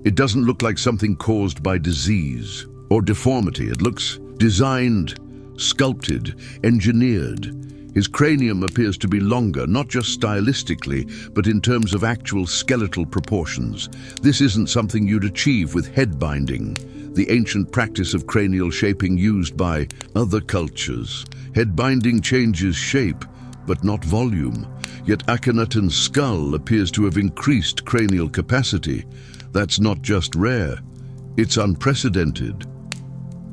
It doesn't look like something caused by disease or deformity. It looks designed sculpted, engineered. His cranium appears to be longer, not just stylistically, but in terms of actual skeletal proportions. This isn't something you'd achieve with head binding, the ancient practice of cranial shaping used by other cultures. Head binding changes shape, but not volume. Yet Akhenaten's skull appears to have increased cranial capacity. That's not just rare, it's unprecedented.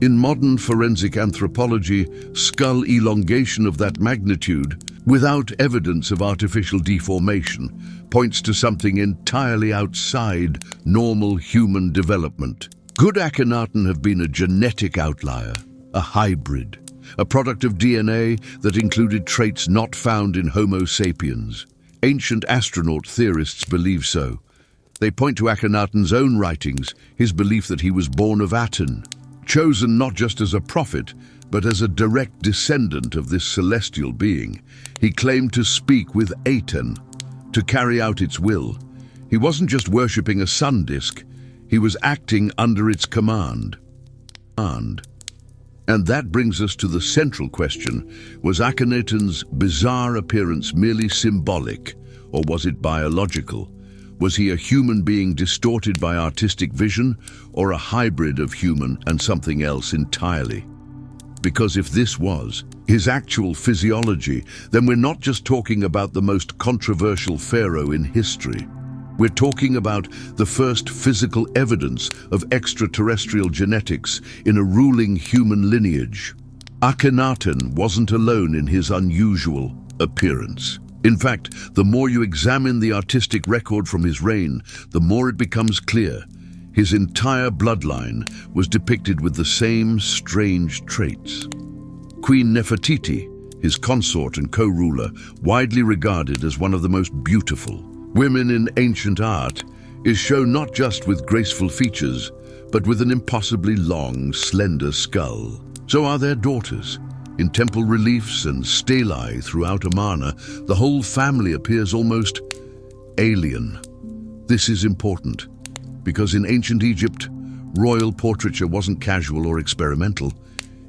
In modern forensic anthropology, skull elongation of that magnitude, without evidence of artificial deformation, points to something entirely outside normal human development. Could Akhenaten have been a genetic outlier, a hybrid, a product of DNA that included traits not found in Homo sapiens? Ancient astronaut theorists believe so. They point to Akhenaten's own writings, his belief that he was born of Aten, chosen not just as a prophet, but as a direct descendant of this celestial being. He claimed to speak with Aten, to carry out its will. He wasn't just worshipping a sun disk, he was acting under its command. And that brings us to the central question: was Akhenaten's bizarre appearance merely symbolic, or was it biological? Was he a human being distorted by artistic vision, or a hybrid of human and something else entirely? Because if this was his actual physiology, then we're not just talking about the most controversial pharaoh in history. We're talking about the first physical evidence of extraterrestrial genetics in a ruling human lineage. Akhenaten wasn't alone in his unusual appearance. In fact, the more you examine the artistic record from his reign, the more it becomes clear. His entire bloodline was depicted with the same strange traits. Queen Nefertiti, his consort and co-ruler, widely regarded as one of the most beautiful women in ancient art, is shown not just with graceful features, but with an impossibly long, slender skull. So are their daughters. In temple reliefs and stelae throughout Amarna, the whole family appears almost alien. This is important, because in ancient Egypt, royal portraiture wasn't casual or experimental.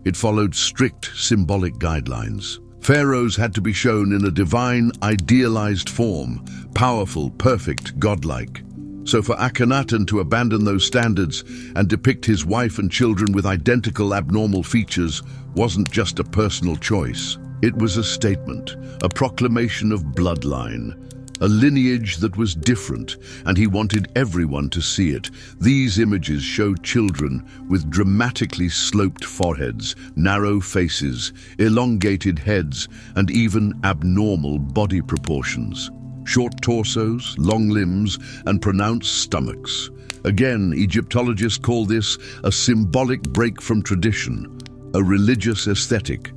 It followed strict symbolic guidelines. Pharaohs had to be shown in a divine, idealized form, powerful, perfect, godlike. So for Akhenaten to abandon those standards and depict his wife and children with identical abnormal features wasn't just a personal choice. It was a statement, a proclamation of bloodline, a lineage that was different, and he wanted everyone to see it. These images show children with dramatically sloped foreheads, narrow faces, elongated heads, and even abnormal body proportions. Short torsos, long limbs, and pronounced stomachs. Again, Egyptologists call this a symbolic break from tradition, a religious aesthetic.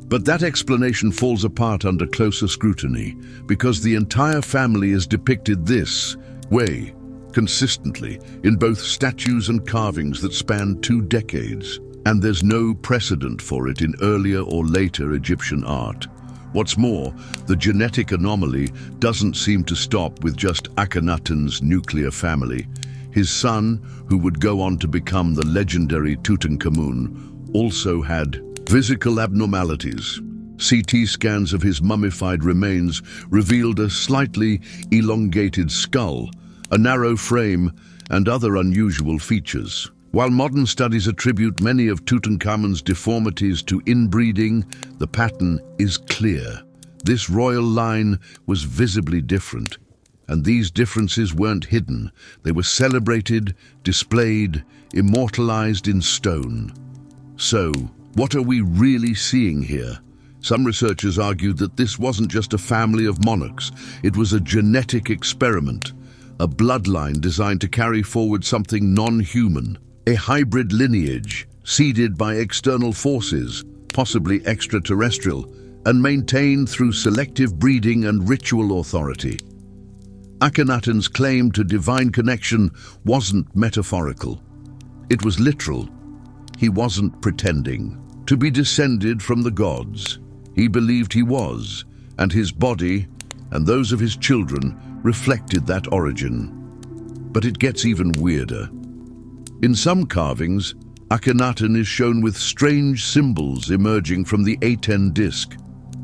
But that explanation falls apart under closer scrutiny, because the entire family is depicted this way, consistently, in both statues and carvings that span 2 decades. And there's no precedent for it in earlier or later Egyptian art. What's more, the genetic anomaly doesn't seem to stop with just Akhenaten's nuclear family. His son, who would go on to become the legendary Tutankhamun, also had physical abnormalities. CT scans of his mummified remains revealed a slightly elongated skull, a narrow frame, and other unusual features. While modern studies attribute many of Tutankhamun's deformities to inbreeding, the pattern is clear. This royal line was visibly different, and these differences weren't hidden. They were celebrated, displayed, immortalized in stone. So, what are we really seeing here? Some researchers argued that this wasn't just a family of monarchs, it was a genetic experiment, a bloodline designed to carry forward something non-human. A hybrid lineage, seeded by external forces, possibly extraterrestrial, and maintained through selective breeding and ritual authority. Akhenaten's claim to divine connection wasn't metaphorical. It was literal. He wasn't pretending to be descended from the gods. He believed he was, and his body, and those of his children, reflected that origin. But it gets even weirder. In some carvings, Akhenaten is shown with strange symbols emerging from the A10 disc,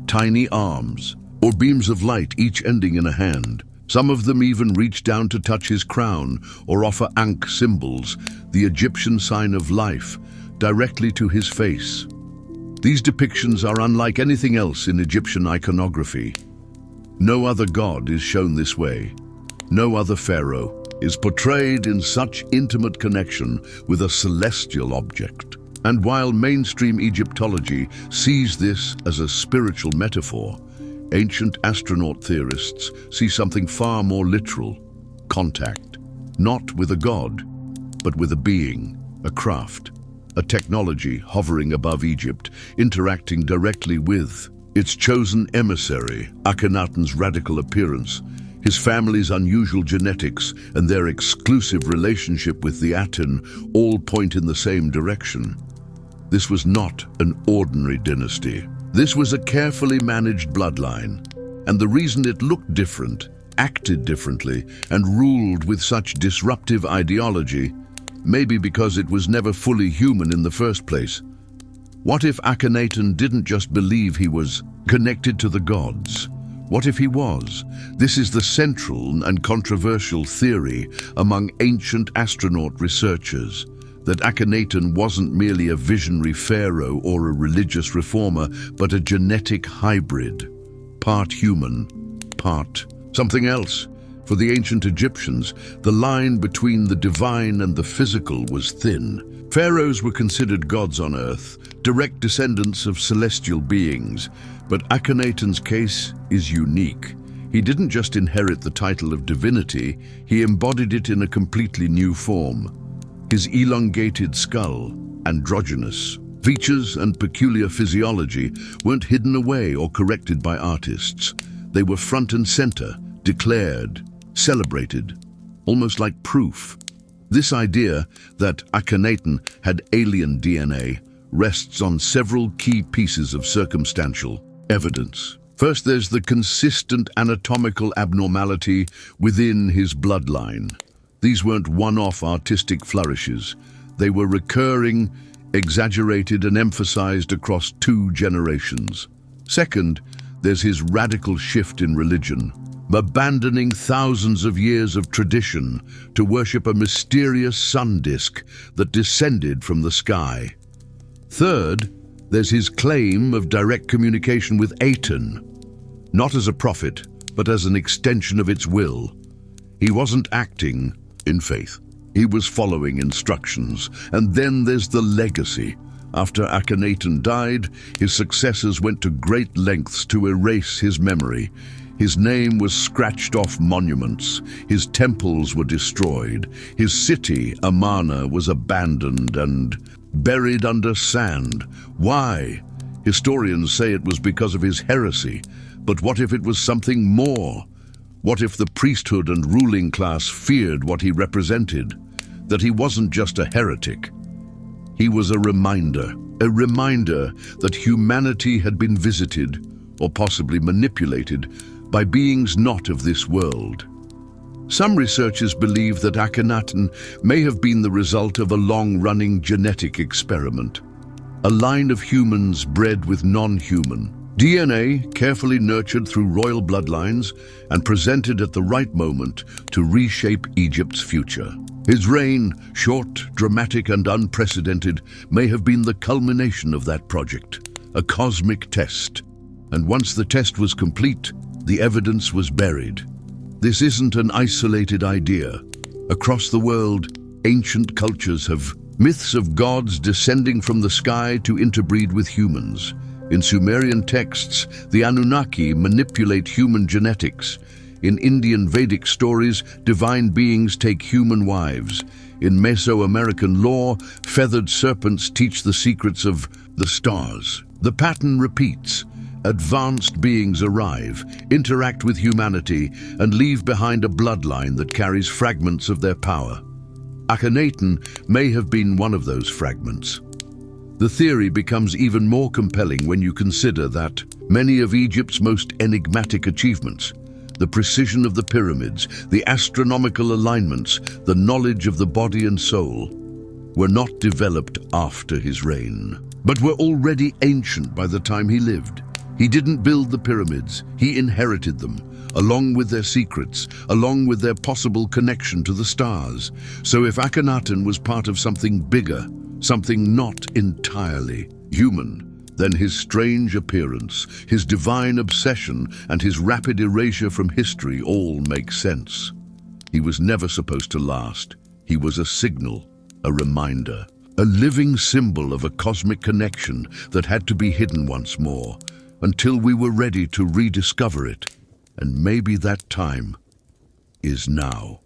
tiny arms, or beams of light each ending in a hand. Some of them even reach down to touch his crown or offer Ankh symbols, the Egyptian sign of life, directly to his face. These depictions are unlike anything else in Egyptian iconography. No other god is shown this way. No other pharaoh is portrayed in such intimate connection with a celestial object. And while mainstream Egyptology sees this as a spiritual metaphor, ancient astronaut theorists see something far more literal: contact, not with a god, but with a being, a craft, a technology hovering above Egypt, interacting directly with its chosen emissary. Akhenaten's radical appearance, his family's unusual genetics, and their exclusive relationship with the Aten all point in the same direction. This was not an ordinary dynasty. This was a carefully managed bloodline, and the reason it looked different, acted differently, and ruled with such disruptive ideology may be because it was never fully human in the first place. What if Akhenaten didn't just believe he was connected to the gods? What if he was? This is the central and controversial theory among ancient astronaut researchers, that Akhenaten wasn't merely a visionary pharaoh or a religious reformer, but a genetic hybrid, part human, part something else. For the ancient Egyptians, the line between the divine and the physical was thin. Pharaohs were considered gods on earth, direct descendants of celestial beings, but Akhenaten's case is unique. He didn't just inherit the title of divinity, he embodied it in a completely new form. His elongated skull, androgynous features, and peculiar physiology weren't hidden away or corrected by artists. They were front and center, declared, celebrated, almost like proof. This idea that Akhenaten had alien DNA rests on several key pieces of circumstantial evidence. First, there's the consistent anatomical abnormality within his bloodline. These weren't one-off artistic flourishes. They were recurring, exaggerated, and emphasized across 2 generations. Second, there's his radical shift in religion, abandoning thousands of years of tradition to worship a mysterious sun disk that descended from the sky. Third, there's his claim of direct communication with Aten, not as a prophet, but as an extension of its will. He wasn't acting in faith. He was following instructions. And then there's the legacy. After Akhenaten died, his successors went to great lengths to erase his memory. His name was scratched off monuments, his temples were destroyed, his city, Amarna, was abandoned and buried under sand. Why? Historians say it was because of his heresy, but what if it was something more? What if the priesthood and ruling class feared what he represented? That he wasn't just a heretic. He was a reminder that humanity had been visited, or possibly manipulated, by beings not of this world. Some researchers believe that Akhenaten may have been the result of a long-running genetic experiment, a line of humans bred with non-human DNA, carefully nurtured through royal bloodlines and presented at the right moment to reshape Egypt's future. His reign, short, dramatic, and unprecedented, may have been the culmination of that project, a cosmic test. And once the test was complete, the evidence was buried. This isn't an isolated idea. Across the world, ancient cultures have myths of gods descending from the sky to interbreed with humans. In Sumerian texts, the Anunnaki manipulate human genetics. In Indian Vedic stories, divine beings take human wives. In Mesoamerican lore, feathered serpents teach the secrets of the stars. The pattern repeats. Advanced beings arrive, interact with humanity, and leave behind a bloodline that carries fragments of their power. Akhenaten may have been one of those fragments. The theory becomes even more compelling when you consider that many of Egypt's most enigmatic achievements, the precision of the pyramids, the astronomical alignments, the knowledge of the body and soul, were not developed after his reign, but were already ancient by the time he lived. He didn't build the pyramids, he inherited them, along with their secrets, along with their possible connection to the stars. So if Akhenaten was part of something bigger, something not entirely human, then his strange appearance, his divine obsession, and his rapid erasure from history all make sense. He was never supposed to last. He was a signal, a reminder, a living symbol of a cosmic connection that had to be hidden once more, until we were ready to rediscover it. And maybe that time is now.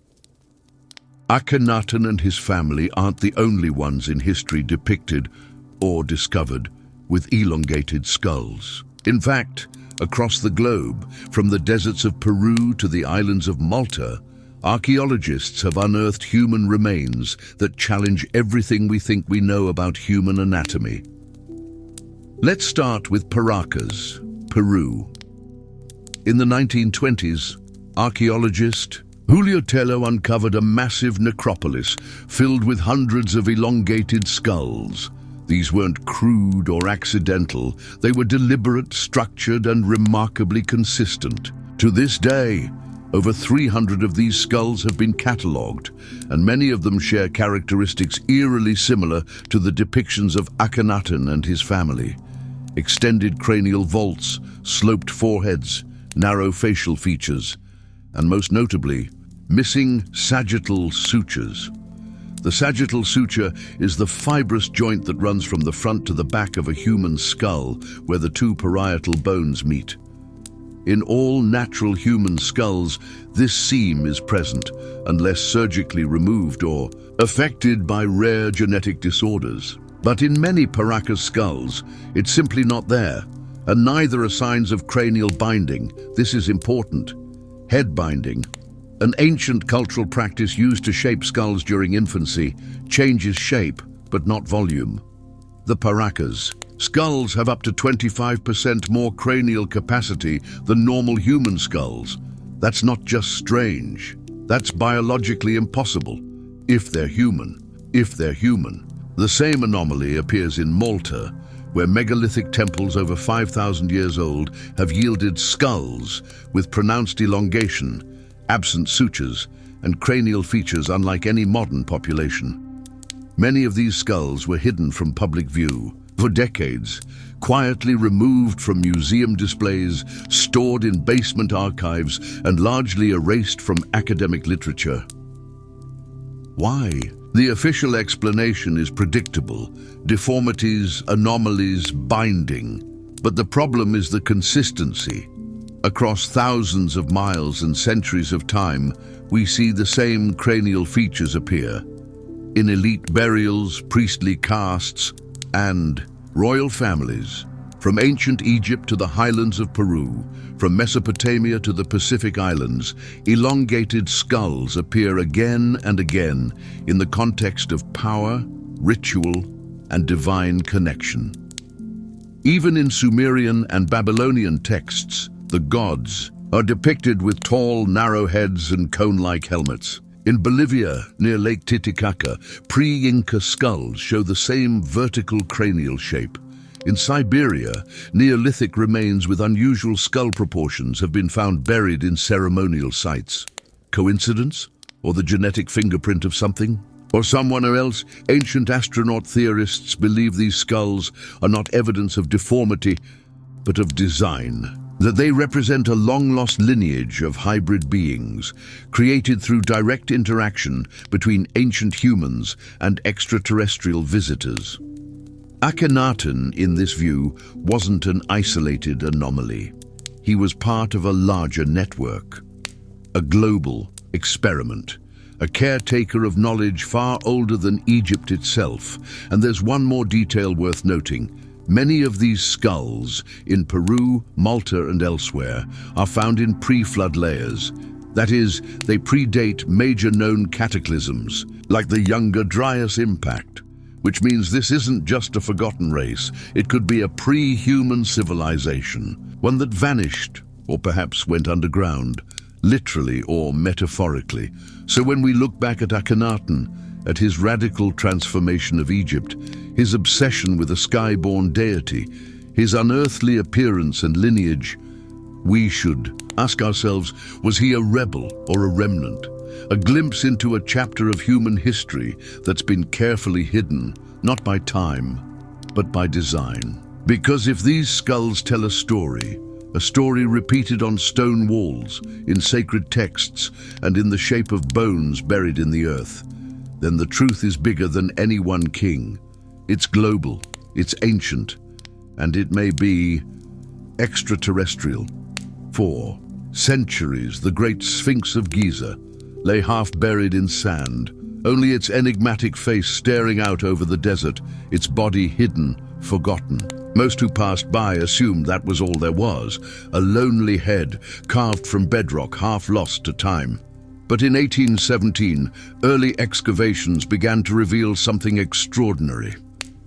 Akhenaten and his family aren't the only ones in history depicted or discovered with elongated skulls. In fact, across the globe, from the deserts of Peru to the islands of Malta, archaeologists have unearthed human remains that challenge everything we think we know about human anatomy. Let's start with Paracas, Peru. In the 1920s, archaeologist Julio Tello uncovered a massive necropolis filled with hundreds of elongated skulls. These weren't crude or accidental, they were deliberate, structured, and remarkably consistent. To this day, over 300 of these skulls have been catalogued, and many of them share characteristics eerily similar to the depictions of Akhenaten and his family. Extended cranial vaults, sloped foreheads, narrow facial features, and most notably, missing sagittal sutures. The sagittal suture is the fibrous joint that runs from the front to the back of a human skull, where the two parietal bones meet. In all natural human skulls, this seam is present unless surgically removed or affected by rare genetic disorders. But in many Paracas skulls, it's simply not there, and neither are signs of cranial binding. This is important. Head binding, an ancient cultural practice used to shape skulls during infancy, changes shape but not volume. The Paracas skulls have up to 25% more cranial capacity than normal human skulls. That's not just strange, that's biologically impossible, if they're human. The same anomaly appears in Malta, where megalithic temples over 5,000 years old have yielded skulls with pronounced elongation, absent sutures, and cranial features unlike any modern population. Many of these skulls were hidden from public view for decades, quietly removed from museum displays, stored in basement archives, and largely erased from academic literature. Why? The official explanation is predictable: deformities, anomalies, binding. But the problem is the consistency. Across thousands of miles and centuries of time, we see the same cranial features appear in elite burials, priestly castes, and royal families. From ancient Egypt to the highlands of Peru, from Mesopotamia to the Pacific Islands, elongated skulls appear again and again in the context of power, ritual, and divine connection. Even in Sumerian and Babylonian texts, the gods are depicted with tall, narrow heads and cone-like helmets. In Bolivia, near Lake Titicaca, pre-Inca skulls show the same vertical cranial shape. In Siberia, Neolithic remains with unusual skull proportions have been found buried in ceremonial sites. Coincidence? Or the genetic fingerprint of something? Or someone else? Ancient astronaut theorists believe these skulls are not evidence of deformity, but of design. That they represent a long-lost lineage of hybrid beings, created through direct interaction between ancient humans and extraterrestrial visitors. Akhenaten, in this view, wasn't an isolated anomaly. He was part of a larger network, a global experiment, a caretaker of knowledge far older than Egypt itself. And there's one more detail worth noting. Many of these skulls, in Peru, Malta, and elsewhere, are found in pre-flood layers. That is, they predate major known cataclysms, like the Younger Dryas impact. Which means this isn't just a forgotten race. It could be a pre-human civilization, one that vanished, or perhaps went underground, literally or metaphorically. So when we look back at Akhenaten, at his radical transformation of Egypt, his obsession with a sky-born deity, his unearthly appearance and lineage, we should ask ourselves, was he a rebel or a remnant? A glimpse into a chapter of human history that's been carefully hidden, not by time, but by design. Because if these skulls tell a story repeated on stone walls, in sacred texts, and in the shape of bones buried in the earth, then the truth is bigger than any one king. It's global, it's ancient, and it may be extraterrestrial. For centuries, the great Sphinx of Giza lay half buried in sand, only its enigmatic face staring out over the desert, its body hidden, forgotten. Most who passed by assumed that was all there was, a lonely head carved from bedrock, half lost to time. But in 1817, early excavations began to reveal something extraordinary.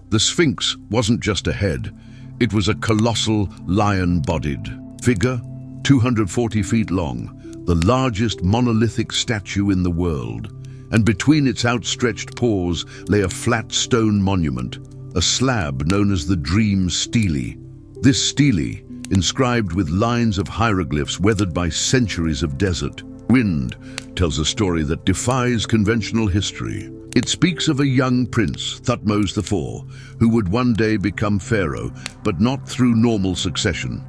The Sphinx wasn't just a head, it was a colossal lion-bodied figure, 240 feet long, the largest monolithic statue in the world. And between its outstretched paws lay a flat stone monument, a slab known as the Dream Stele. This stele, inscribed with lines of hieroglyphs weathered by centuries of desert wind, tells a story that defies conventional history. It speaks of a young prince, Thutmose IV, who would one day become pharaoh, but not through normal succession.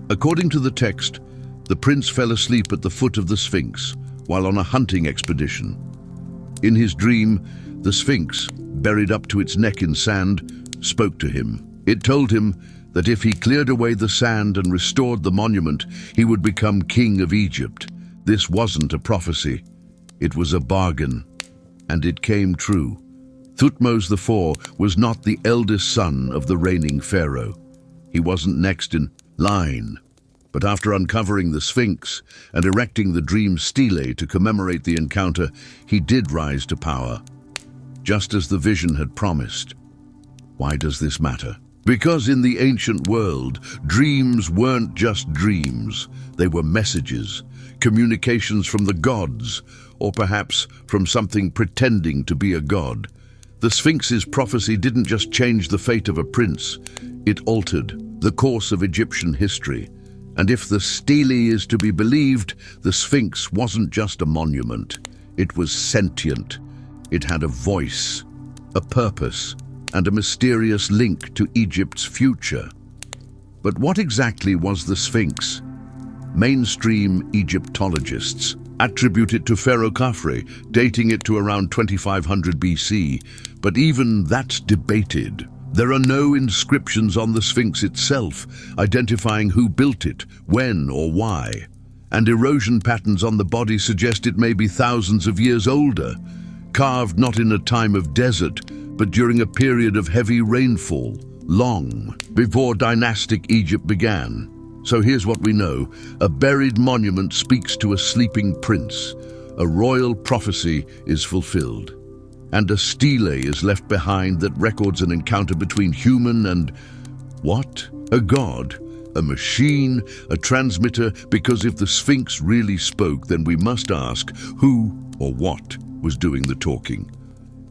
According to the text, the prince fell asleep at the foot of the Sphinx while on a hunting expedition. In his dream, the Sphinx, buried up to its neck in sand, spoke to him. It told him that if he cleared away the sand and restored the monument, he would become king of Egypt. This wasn't a prophecy, it was a bargain, and it came true. Thutmose IV was not the eldest son of the reigning pharaoh. He wasn't next in line. But after uncovering the Sphinx and erecting the Dream Stele to commemorate the encounter, he did rise to power, just as the vision had promised. Why does this matter? Because in the ancient world, dreams weren't just dreams. They were messages, communications from the gods, or perhaps from something pretending to be a god. The Sphinx's prophecy didn't just change the fate of a prince, it altered the course of Egyptian history. And if the stele is to be believed, the Sphinx wasn't just a monument. It was sentient. It had a voice, a purpose, and a mysterious link to Egypt's future. But what exactly was the Sphinx? Mainstream Egyptologists attribute it to Pharaoh Khafre, dating it to around 2500 BC, but even that's debated. There are no inscriptions on the Sphinx itself, identifying who built it, when or why. And erosion patterns on the body suggest it may be thousands of years older, carved not in a time of desert, but during a period of heavy rainfall, long before dynastic Egypt began. So here's what we know. A buried monument speaks to a sleeping prince. A royal prophecy is fulfilled. And a stele is left behind that records an encounter between human and what? A god, a machine, a transmitter, because if the Sphinx really spoke, then we must ask who or what was doing the talking.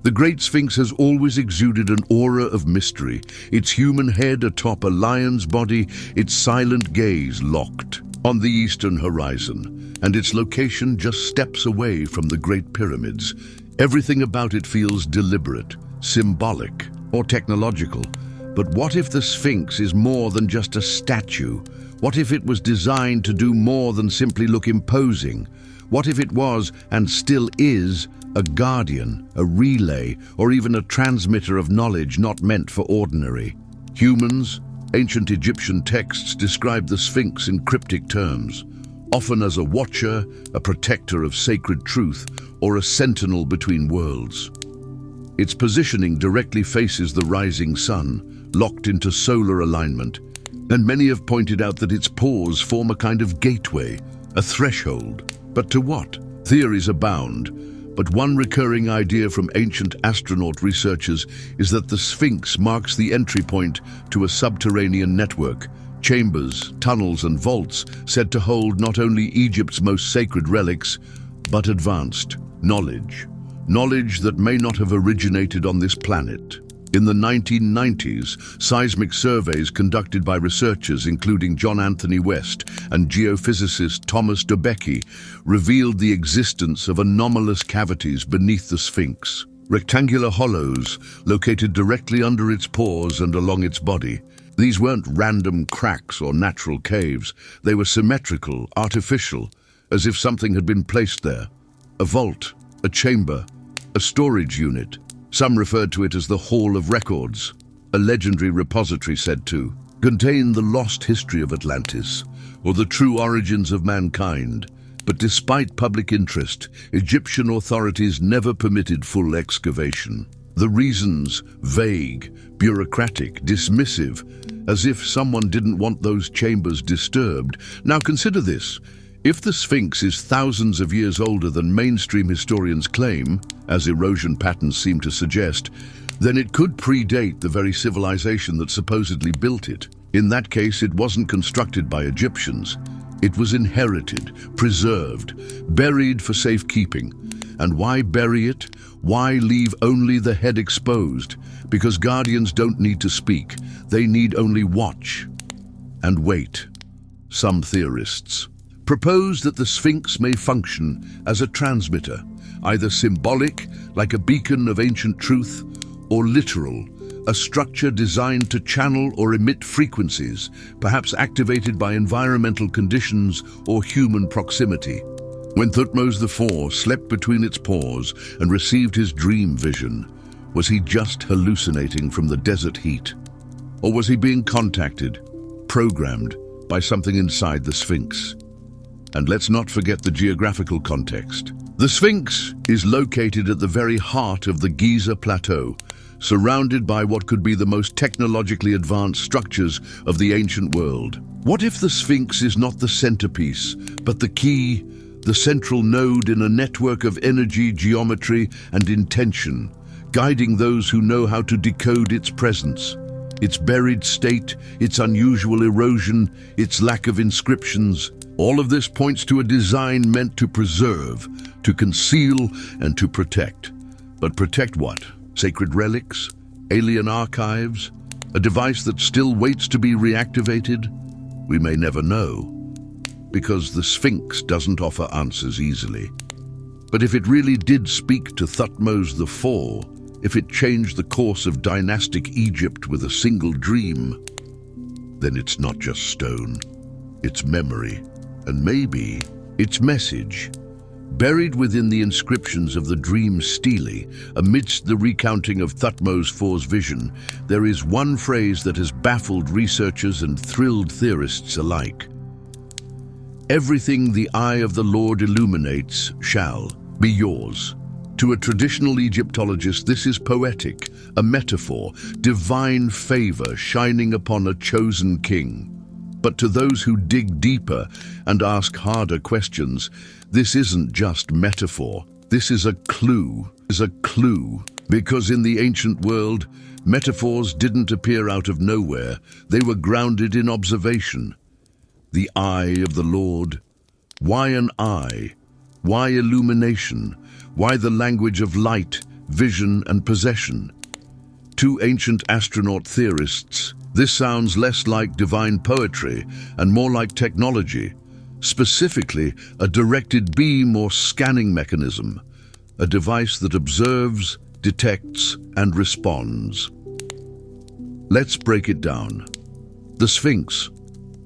The Great Sphinx has always exuded an aura of mystery, its human head atop a lion's body, its silent gaze locked on the eastern horizon, and its location just steps away from the Great Pyramids. Everything about it feels deliberate, symbolic, or technological. But what if the Sphinx is more than just a statue? What if it was designed to do more than simply look imposing? What if it was, and still is, a guardian, a relay, or even a transmitter of knowledge not meant for ordinary humans? Ancient Egyptian texts describe the Sphinx in cryptic terms, often as a watcher, a protector of sacred truth, or a sentinel between worlds. Its positioning directly faces the rising sun, locked into solar alignment, and many have pointed out that its paws form a kind of gateway, a threshold. But to what? Theories abound, but one recurring idea from ancient astronaut researchers is that the Sphinx marks the entry point to a subterranean network, chambers, tunnels, and vaults said to hold not only Egypt's most sacred relics, but advanced knowledge. knowledge that may not have originated on this planet. In the 1990s, seismic surveys conducted by researchers including John Anthony West and geophysicist Thomas Dobecki revealed the existence of anomalous cavities beneath the Sphinx. Rectangular hollows located directly under its pores and along its body. These weren't random cracks or natural caves. They were symmetrical, artificial, as if something had been placed there. A vault, a chamber, a storage unit. Some referred to it as the Hall of Records. A legendary repository said to contain the lost history of Atlantis, or the true origins of mankind. But despite public interest, Egyptian authorities never permitted full excavation. The reasons vague, bureaucratic, dismissive, as if someone didn't want those chambers disturbed. Now consider this. If the Sphinx is thousands of years older than mainstream historians claim, as erosion patterns seem to suggest, then it could predate the very civilization that supposedly built it. In that case, it wasn't constructed by Egyptians. It was inherited, preserved, buried for safekeeping. And why bury it? Why leave only the head exposed? Because guardians don't need to speak. They need only watch and wait. Some theorists propose that the Sphinx may function as a transmitter, either symbolic, like a beacon of ancient truth, or literal, a structure designed to channel or emit frequencies, perhaps activated by environmental conditions or human proximity. When Thutmose IV slept between its paws and received his dream vision, was he just hallucinating from the desert heat? Or was he being contacted, programmed by something inside the Sphinx? And let's not forget the geographical context. The Sphinx is located at the very heart of the Giza Plateau, surrounded by what could be the most technologically advanced structures of the ancient world. What if the Sphinx is not the centerpiece, but the key, the central node in a network of energy, geometry, and intention, guiding those who know how to decode its presence, its buried state, its unusual erosion, its lack of inscriptions? All of this points to a design meant to preserve, to conceal, and to protect. But protect what? Sacred relics? Alien archives? A device that still waits to be reactivated? We may never know, because the Sphinx doesn't offer answers easily. But if it really did speak to Thutmose IV, if it changed the course of dynastic Egypt with a single dream, then it's not just stone, it's memory. And maybe its message. Buried within the inscriptions of the dream stele, amidst the recounting of Thutmose IV's vision, there is one phrase that has baffled researchers and thrilled theorists alike. Everything the eye of the Lord illuminates shall be yours. To a traditional Egyptologist, this is poetic, a metaphor, divine favor shining upon a chosen king. But to those who dig deeper and ask harder questions, this isn't just metaphor. This is a clue. Because in the ancient world, metaphors didn't appear out of nowhere. They were grounded in observation. The eye of the Lord. Why an eye? Why illumination? Why the language of light, vision, and possession? Two ancient astronaut theorists. This sounds less like divine poetry and more like technology, specifically a directed beam or scanning mechanism, a device that observes, detects, and responds. Let's break it down. The Sphinx,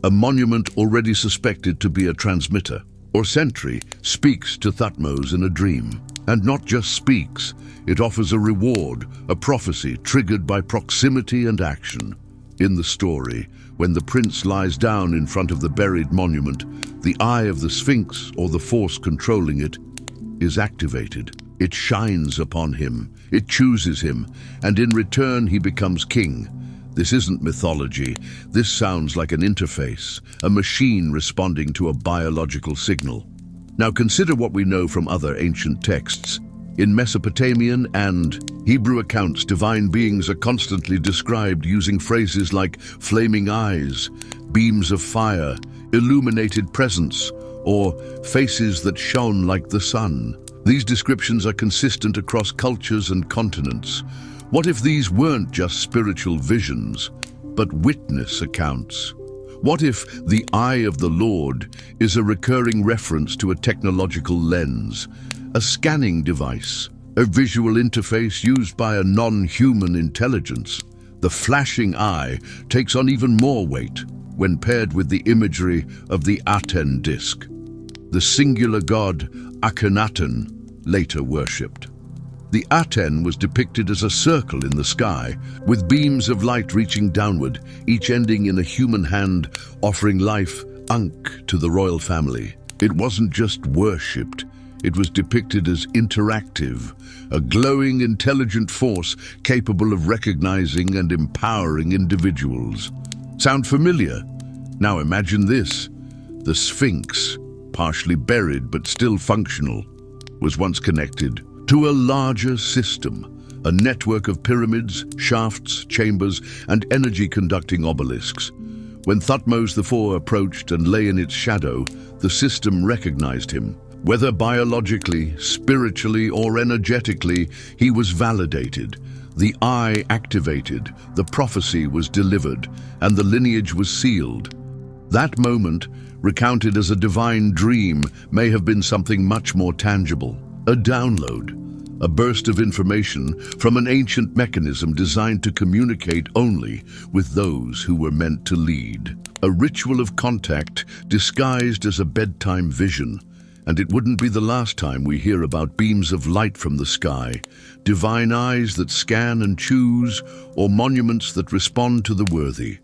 a monument already suspected to be a transmitter or sentry, speaks to Thutmose in a dream. And not just speaks, it offers a reward, a prophecy triggered by proximity and action. In the story, when the prince lies down in front of the buried monument, the eye of the Sphinx, or the force controlling it, is activated. It shines upon him, it chooses him, and in return he becomes king. This isn't mythology. This sounds like an interface, a machine responding to a biological signal. Now consider what we know from other ancient texts. In Mesopotamian and Hebrew accounts, divine beings are constantly described using phrases like flaming eyes, beams of fire, illuminated presence, or faces that shone like the sun. These descriptions are consistent across cultures and continents. What if these weren't just spiritual visions, but witness accounts? What if the eye of the Lord is a recurring reference to a technological lens, a scanning device, a visual interface used by a non-human intelligence? The flashing eye takes on even more weight when paired with the imagery of the Aten disk, the singular god Akhenaten, later worshipped. The Aten was depicted as a circle in the sky, with beams of light reaching downward, each ending in a human hand offering life, Ankh, to the royal family. It wasn't just worshipped, it was depicted as interactive, a glowing, intelligent force capable of recognizing and empowering individuals. Sound familiar? Now imagine this. The Sphinx, partially buried but still functional, was once connected to a larger system, a network of pyramids, shafts, chambers, and energy-conducting obelisks. When Thutmose IV approached and lay in its shadow, the system recognized him. Whether biologically, spiritually, or energetically, he was validated. The eye activated, the prophecy was delivered, and the lineage was sealed. That moment, recounted as a divine dream, may have been something much more tangible. A download, a burst of information from an ancient mechanism designed to communicate only with those who were meant to lead. A ritual of contact disguised as a bedtime vision. And it wouldn't be the last time we hear about beams of light from the sky, divine eyes that scan and choose, or monuments that respond to the worthy.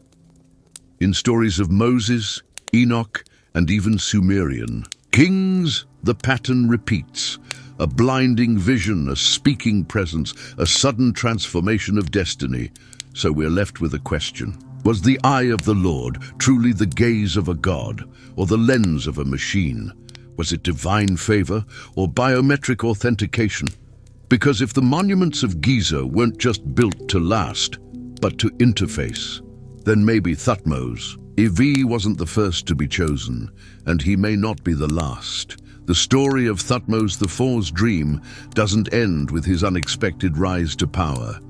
In stories of Moses, Enoch, and even Sumerian kings, the pattern repeats. A blinding vision, a speaking presence, a sudden transformation of destiny. So we're left with a question. Was the eye of the Lord truly the gaze of a god, or the lens of a machine? Was it divine favor or biometric authentication? Because if the monuments of Giza weren't just built to last, but to interface, then maybe Thutmose IV wasn't the first to be chosen, and he may not be the last. The story of Thutmose IV's dream doesn't end with his unexpected rise to power.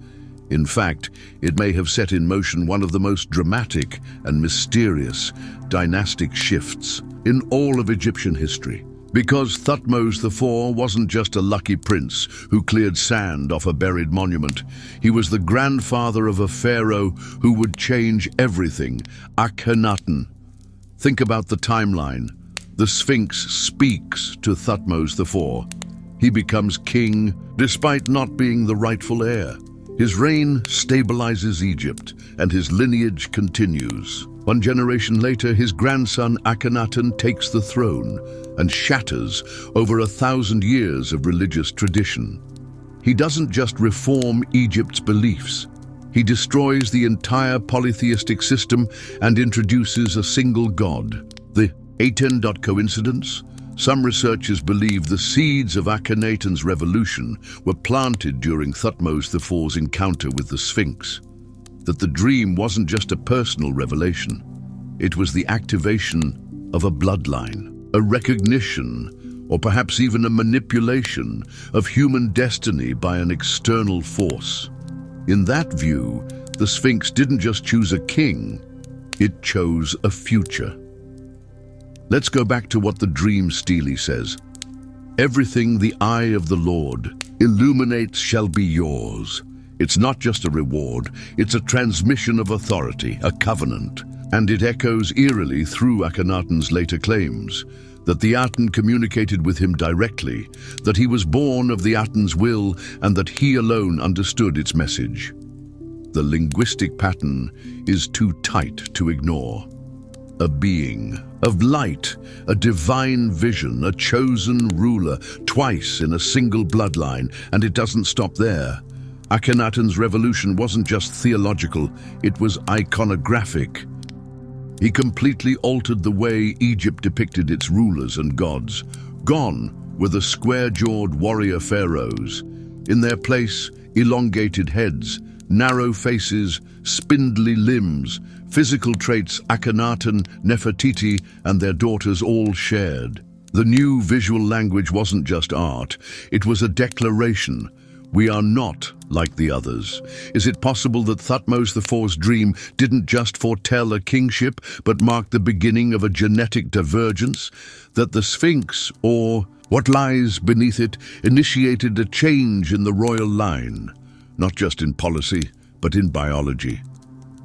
In fact, it may have set in motion one of the most dramatic and mysterious dynastic shifts in all of Egyptian history. Because Thutmose IV wasn't just a lucky prince who cleared sand off a buried monument. He was the grandfather of a pharaoh who would change everything, Akhenaten. Think about the timeline. The Sphinx speaks to Thutmose IV. He becomes king despite not being the rightful heir. His reign stabilizes Egypt, and his lineage continues. One generation later, his grandson Akhenaten takes the throne and shatters over 1,000 years of religious tradition. He doesn't just reform Egypt's beliefs. He destroys the entire polytheistic system and introduces a single god. The Aten. Coincidence? Some researchers believe the seeds of Akhenaten's revolution were planted during Thutmose IV's encounter with the Sphinx. That the dream wasn't just a personal revelation. It was the activation of a bloodline, a recognition, or perhaps even a manipulation of human destiny by an external force. In that view, the Sphinx didn't just choose a king, it chose a future. Let's go back to what the dream stele says. Everything the eye of the Lord illuminates shall be yours. It's not just a reward, it's a transmission of authority, a covenant. And it echoes eerily through Akhenaten's later claims, that the Aten communicated with him directly, that he was born of the Aten's will, and that he alone understood its message. The linguistic pattern is too tight to ignore. A being of light, a divine vision, a chosen ruler, twice in a single bloodline, and it doesn't stop there. Akhenaten's revolution wasn't just theological, it was iconographic. He completely altered the way Egypt depicted its rulers and gods. Gone were the square-jawed warrior pharaohs. In their place, elongated heads, narrow faces, spindly limbs, physical traits Akhenaten, Nefertiti, and their daughters all shared. The new visual language wasn't just art, it was a declaration. We are not like the others. Is it possible that Thutmose IV's dream didn't just foretell a kingship, but mark the beginning of a genetic divergence? That the Sphinx, or what lies beneath it, initiated a change in the royal line, not just in policy, but in biology?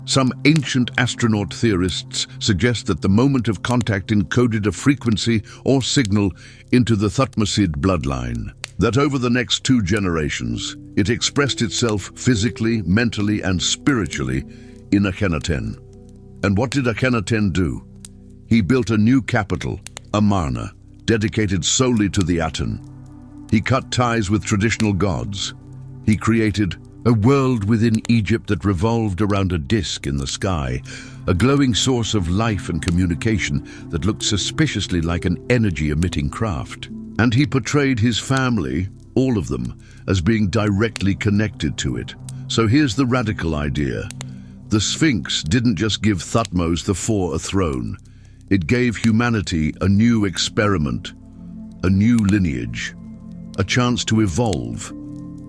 Some ancient astronaut theorists suggest that the moment of contact encoded a frequency or signal into the Thutmoside bloodline. That over the next 2 generations, it expressed itself physically, mentally, and spiritually in Akhenaten. And what did Akhenaten do? He built a new capital, Amarna, dedicated solely to the Aten. He cut ties with traditional gods. He created a world within Egypt that revolved around a disk in the sky, a glowing source of life and communication that looked suspiciously like an energy-emitting craft. And he portrayed his family, all of them, as being directly connected to it. So here's the radical idea. The Sphinx didn't just give Thutmose IV a throne. It gave humanity a new experiment, a new lineage, a chance to evolve,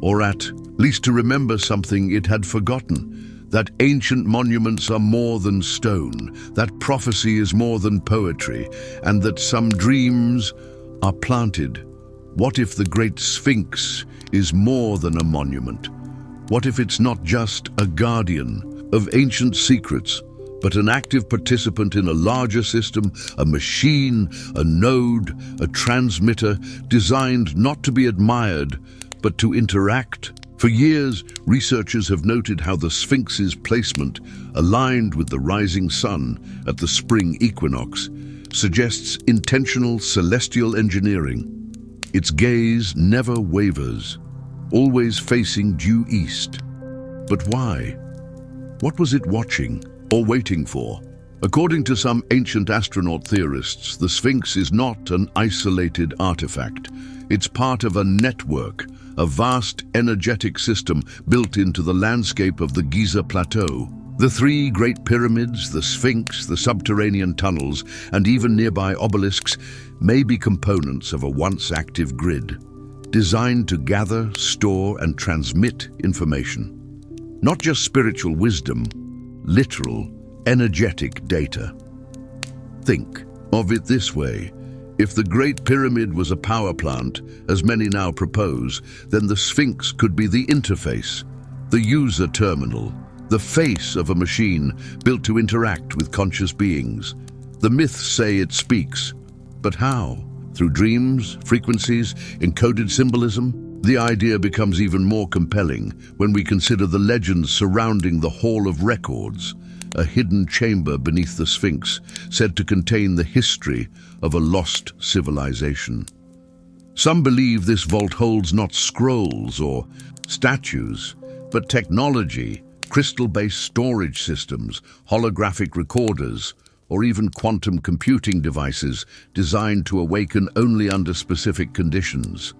or at least to remember something it had forgotten, that ancient monuments are more than stone, that prophecy is more than poetry, and that some dreams are planted. What if the great Sphinx is more than a monument? What if it's not just a guardian of ancient secrets, but an active participant in a larger system, a machine, a node, a transmitter, designed not to be admired, but to interact? For years, researchers have noted how the Sphinx's placement, aligned with the rising sun at the spring equinox, suggests intentional celestial engineering. Its gaze never wavers, always facing due east. But why? What was it watching or waiting for? According to some ancient astronaut theorists, the Sphinx is not an isolated artifact. It's part of a network, a vast energetic system built into the landscape of the Giza Plateau. The 3 great pyramids, the Sphinx, the subterranean tunnels, and even nearby obelisks may be components of a once active grid, designed to gather, store, and transmit information. Not just spiritual wisdom, literal, energetic data. Think of it this way. If the Great Pyramid was a power plant, as many now propose, then the Sphinx could be the interface, the user terminal, the face of a machine built to interact with conscious beings. The myths say it speaks, but how? Through dreams, frequencies, encoded symbolism? The idea becomes even more compelling when we consider the legends surrounding the Hall of Records, a hidden chamber beneath the Sphinx, said to contain the history of a lost civilization. Some believe this vault holds not scrolls or statues, but technology, crystal-based storage systems, holographic recorders, or even quantum computing devices designed to awaken only under specific conditions.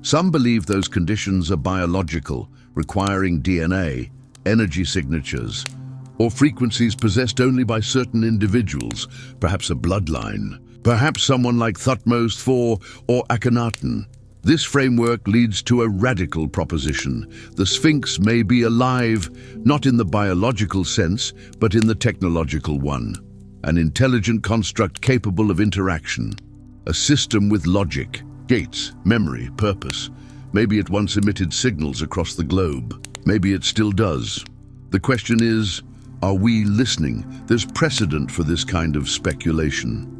Some believe those conditions are biological, requiring DNA, energy signatures, or frequencies possessed only by certain individuals, perhaps a bloodline, perhaps someone like Thutmose IV or Akhenaten. This framework leads to a radical proposition. The Sphinx may be alive, not in the biological sense, but in the technological one. An intelligent construct capable of interaction. A system with logic, gates, memory, purpose. Maybe it once emitted signals across the globe. Maybe it still does. The question is, are we listening? There's precedent for this kind of speculation.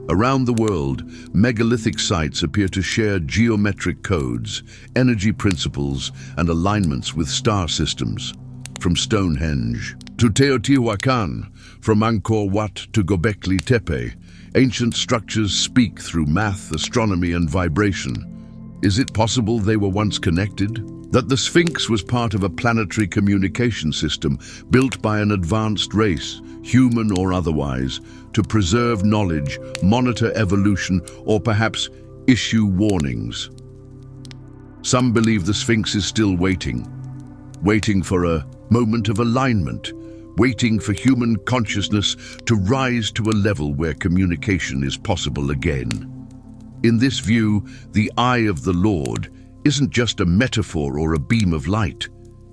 Around the world, megalithic sites appear to share geometric codes, energy principles, and alignments with star systems. From Stonehenge to Teotihuacan, from Angkor Wat to Göbekli Tepe, ancient structures speak through math, astronomy, and vibration. Is it possible they were once connected? That the Sphinx was part of a planetary communication system built by an advanced race, human or otherwise, to preserve knowledge, monitor evolution, or perhaps issue warnings. Some believe the Sphinx is still waiting for a moment of alignment, waiting for human consciousness to rise to a level where communication is possible again. In this view, the eye of the Lord isn't just a metaphor or a beam of light.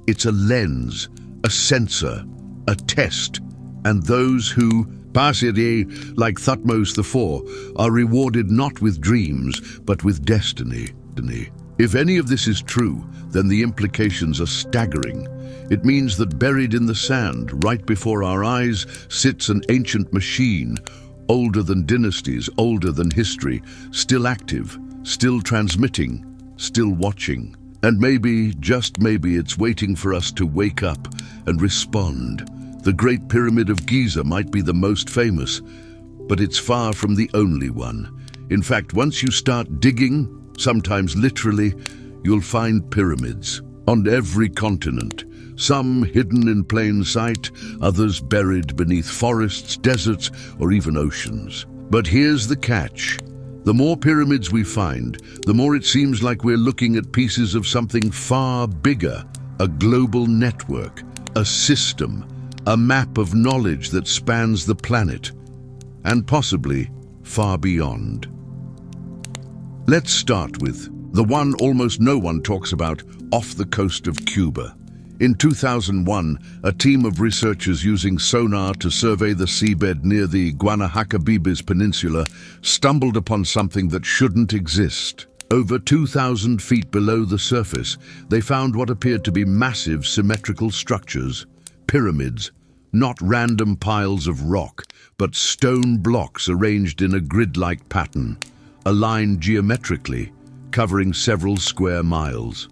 It's a lens, a sensor, a test, and those who persevere like Thutmose IV are rewarded not with dreams, but with destiny. If any of this is true, then the implications are staggering. It means that buried in the sand, right before our eyes, sits an ancient machine, older than dynasties, older than history, still active, still transmitting, still watching. And maybe, just maybe, it's waiting for us to wake up and respond. The Great Pyramid of Giza might be the most famous, but it's far from the only one. In fact, once you start digging, sometimes literally, you'll find pyramids on every continent. Some hidden in plain sight, others buried beneath forests, deserts, or even oceans. But here's the catch. The more pyramids we find, the more it seems like we're looking at pieces of something far bigger, a global network, a system, a map of knowledge that spans the planet, and possibly far beyond. Let's start with the one almost no one talks about, off the coast of Cuba. In 2001, a team of researchers using sonar to survey the seabed near the Guanahatabibes Peninsula stumbled upon something that shouldn't exist. Over 2,000 feet below the surface, they found what appeared to be massive symmetrical structures, pyramids, not random piles of rock, but stone blocks arranged in a grid-like pattern, aligned geometrically, covering several square miles.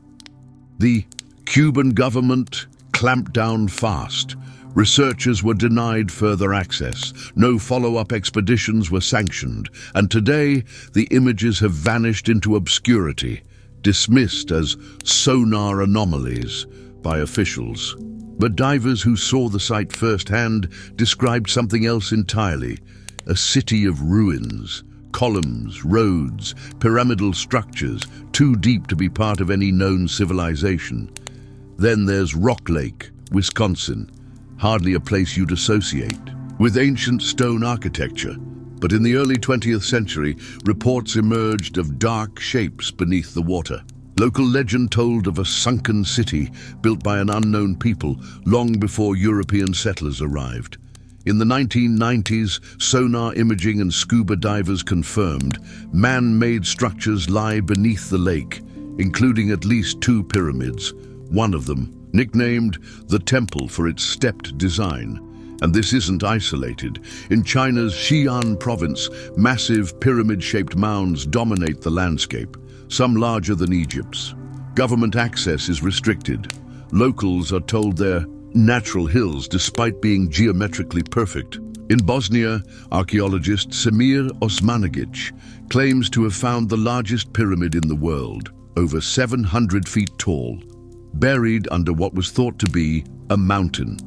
The Cuban government clamped down fast. Researchers were denied further access. No follow-up expeditions were sanctioned. And today, the images have vanished into obscurity, dismissed as sonar anomalies by officials. But divers who saw the site firsthand described something else entirely: a city of ruins, columns, roads, pyramidal structures, too deep to be part of any known civilization. Then there's Rock Lake, Wisconsin, hardly a place you'd associate with ancient stone architecture. But in the early 20th century, reports emerged of dark shapes beneath the water. Local legend told of a sunken city built by an unknown people long before European settlers arrived. In the 1990s, sonar imaging and scuba divers confirmed man-made structures lie beneath the lake, including at least 2 pyramids, one of them nicknamed the Temple for its stepped design. And this isn't isolated. In China's Xi'an province, massive pyramid-shaped mounds dominate the landscape, some larger than Egypt's. Government access is restricted. Locals are told they're natural hills despite being geometrically perfect. In Bosnia, archaeologist Semir Osmanagic claims to have found the largest pyramid in the world, over 700 feet tall, buried under what was thought to be a mountain.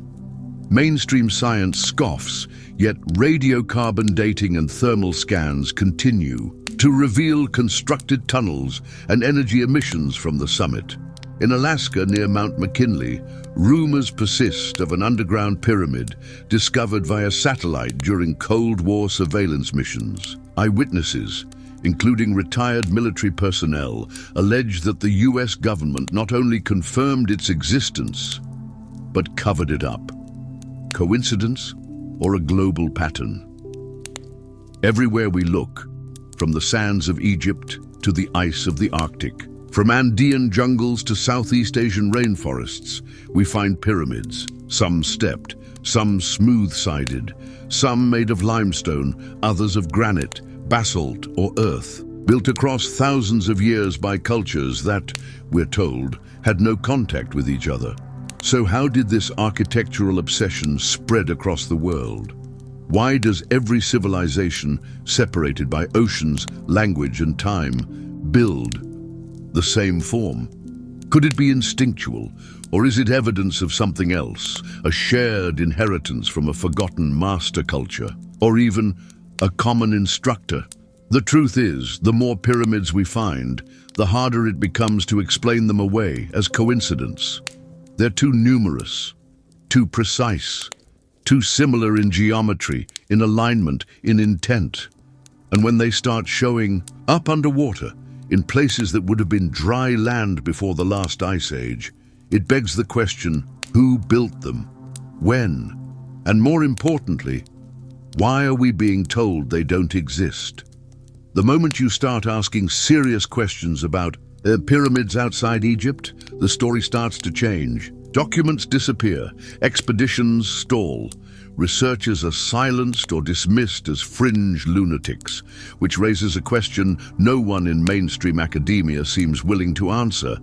Mainstream science scoffs, yet radiocarbon dating and thermal scans continue to reveal constructed tunnels and energy emissions from the summit. In Alaska, near Mount McKinley, rumors persist of an underground pyramid discovered via satellite during Cold War surveillance missions. Eyewitnesses, including retired military personnel, allege that the US government not only confirmed its existence, but covered it up. Coincidence or a global pattern? Everywhere we look, from the sands of Egypt to the ice of the Arctic, from Andean jungles to Southeast Asian rainforests, we find pyramids, some stepped, some smooth-sided, some made of limestone, others of granite, basalt, or earth, built across thousands of years by cultures that, we're told, had no contact with each other. So how did this architectural obsession spread across the world? Why does every civilization, separated by oceans, language, and time, build the same form? Could it be instinctual, or is it evidence of something else, a shared inheritance from a forgotten master culture, or even a common instructor? The truth is, the more pyramids we find, the harder it becomes to explain them away as coincidence. They're too numerous, too precise, too similar in geometry, in alignment, in intent. And when they start showing up underwater, in places that would have been dry land before the last ice age, it begs the question, who built them? When? And more importantly, why are we being told they don't exist? The moment you start asking serious questions about pyramids outside Egypt, the story starts to change. Documents disappear, expeditions stall, researchers are silenced or dismissed as fringe lunatics, which raises a question no one in mainstream academia seems willing to answer.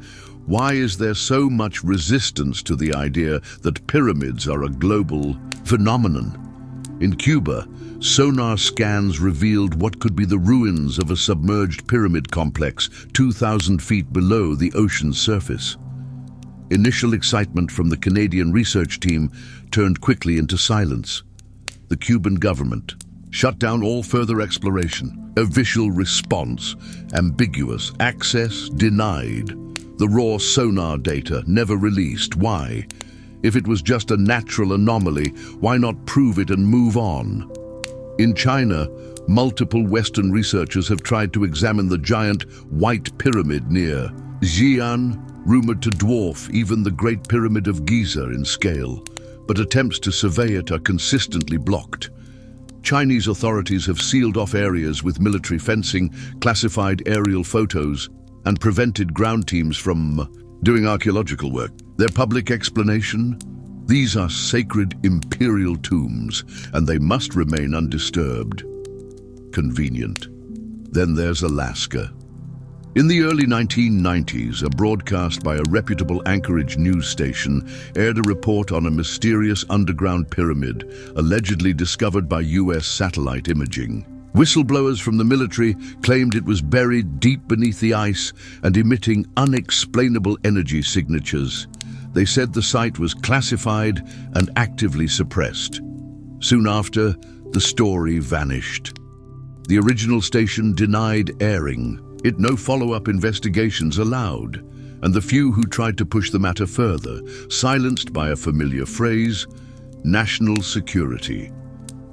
Why is there so much resistance to the idea that pyramids are a global phenomenon? In Cuba, sonar scans revealed what could be the ruins of a submerged pyramid complex 2,000 feet below the ocean's surface. Initial excitement from the Canadian research team turned quickly into silence. The Cuban government shut down all further exploration. A visual response, ambiguous, access denied. The raw sonar data never released. Why? If it was just a natural anomaly, why not prove it and move on? In China, multiple Western researchers have tried to examine the giant white pyramid near Xi'an, rumored to dwarf even the Great Pyramid of Giza in scale, but attempts to survey it are consistently blocked. Chinese authorities have sealed off areas with military fencing, classified aerial photos, and prevented ground teams from doing archaeological work. Their public explanation? These are sacred imperial tombs, and they must remain undisturbed. Convenient. Then there's Alaska. In the early 1990s, a broadcast by a reputable Anchorage news station aired a report on a mysterious underground pyramid allegedly discovered by US satellite imaging. Whistleblowers from the military claimed it was buried deep beneath the ice and emitting unexplainable energy signatures. They said the site was classified and actively suppressed. Soon after, the story vanished. The original station denied airing. No follow-up investigations allowed, and the few who tried to push the matter further, silenced by a familiar phrase, national security.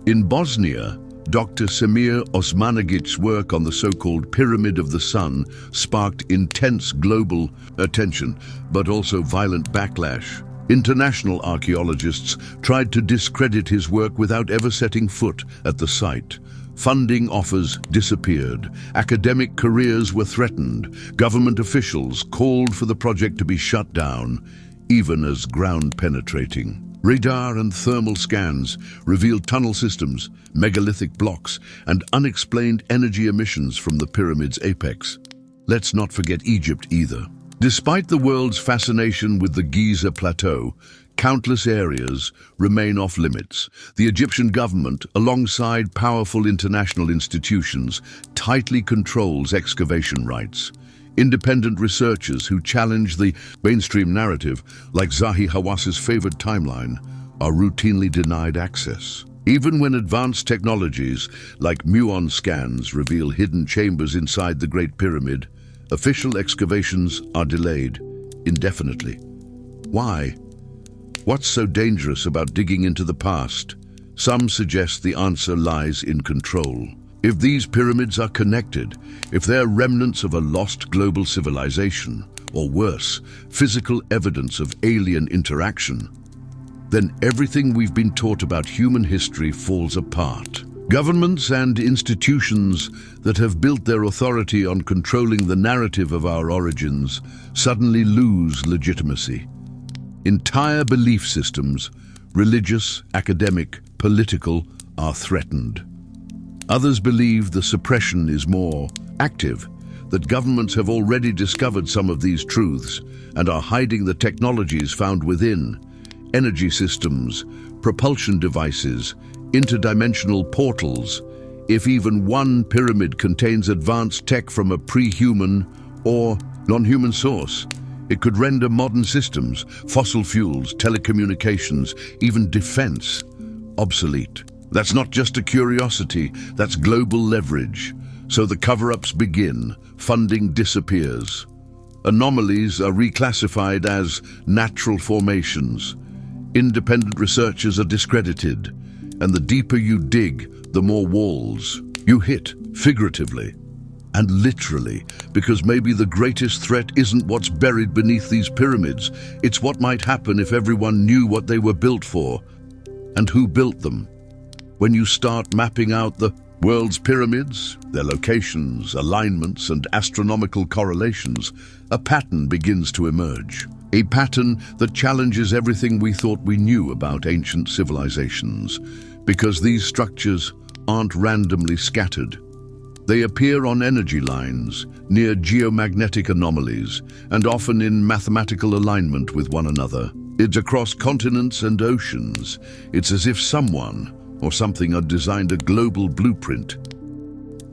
In Bosnia, Dr. Semir Osmanagic's work on the so-called Pyramid of the Sun sparked intense global attention, but also violent backlash. International archaeologists tried to discredit his work without ever setting foot at the site. Funding offers disappeared, academic careers were threatened, government officials called for the project to be shut down, even as ground penetrating. Radar and thermal scans revealed tunnel systems, megalithic blocks, and unexplained energy emissions from the pyramid's apex. Let's not forget Egypt either. Despite the world's fascination with the Giza Plateau, countless areas remain off-limits. The Egyptian government, alongside powerful international institutions, tightly controls excavation rights. Independent researchers who challenge the mainstream narrative, like Zahi Hawas's favored timeline, are routinely denied access. Even when advanced technologies like muon scans reveal hidden chambers inside the Great Pyramid, official excavations are delayed indefinitely. Why? What's so dangerous about digging into the past? Some suggest the answer lies in control. If these pyramids are connected, if they're remnants of a lost global civilization, or worse, physical evidence of alien interaction, then everything we've been taught about human history falls apart. Governments and institutions that have built their authority on controlling the narrative of our origins suddenly lose legitimacy. Entire belief systems, religious, academic, political, are threatened. Others believe the suppression is more active, that governments have already discovered some of these truths and are hiding the technologies found within: energy systems, propulsion devices, interdimensional portals. If even one pyramid contains advanced tech from a pre-human or non-human source, it could render modern systems, fossil fuels, telecommunications, even defense, obsolete. That's not just a curiosity, that's global leverage. So the cover-ups begin, funding disappears. Anomalies are reclassified as natural formations. Independent researchers are discredited, and the deeper you dig, the more walls you hit. figuratively, and literally, because maybe the greatest threat isn't what's buried beneath these pyramids, it's what might happen if everyone knew what they were built for and who built them. When you start mapping out the world's pyramids, their locations, alignments, and astronomical correlations, a pattern begins to emerge. A pattern that challenges everything we thought we knew about ancient civilizations, because these structures aren't randomly scattered. They appear on energy lines, near geomagnetic anomalies, and often in mathematical alignment with one another. It's across continents and oceans. It's as if someone or something had designed a global blueprint.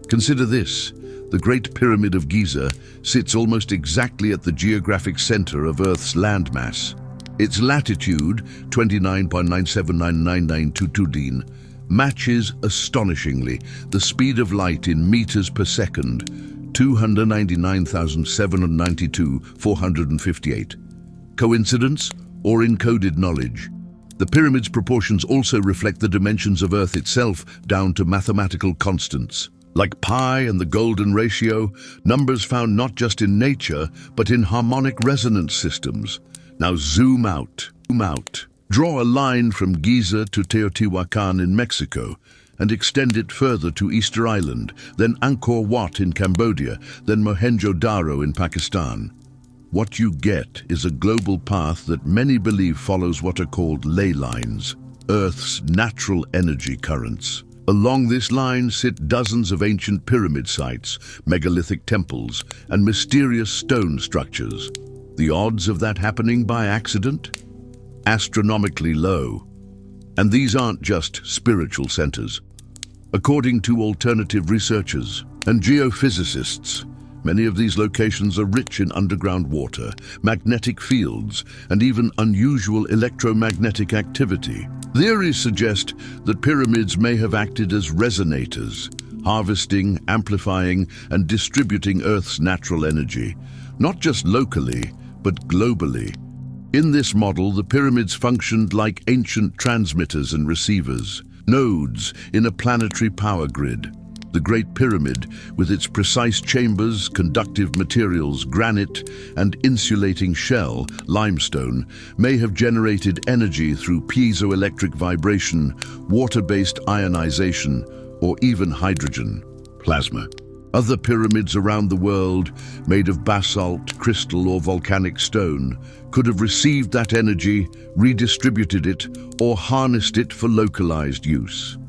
Consider this. The Great Pyramid of Giza sits almost exactly at the geographic center of Earth's landmass. Its latitude, 29.979922 deen, matches astonishingly the speed of light in meters per second, 299,792,458. Coincidence or encoded knowledge? The pyramid's proportions also reflect the dimensions of Earth itself down to mathematical constants. Like pi and the golden ratio, numbers found not just in nature, but in harmonic resonance systems. Now zoom out. Draw a line from Giza to Teotihuacan in Mexico and extend it further to Easter Island, then Angkor Wat in Cambodia, then Mohenjo-Daro in Pakistan. What you get is a global path that many believe follows what are called ley lines, Earth's natural energy currents. Along this line sit dozens of ancient pyramid sites, megalithic temples, and mysterious stone structures. The odds of that happening by accident? Astronomically low. And these aren't just spiritual centers. According to alternative researchers and geophysicists, many of these locations are rich in underground water, magnetic fields, and even unusual electromagnetic activity. Theories suggest that pyramids may have acted as resonators, harvesting, amplifying, and distributing Earth's natural energy, not just locally, but globally. In this model, the pyramids functioned like ancient transmitters and receivers, nodes in a planetary power grid. The Great Pyramid, with its precise chambers, conductive materials, granite, and insulating shell, limestone, may have generated energy through piezoelectric vibration, water-based ionization, or even hydrogen, plasma. Other pyramids around the world, made of basalt, crystal, or volcanic stone, could have received that energy, redistributed it, or harnessed it for localized use.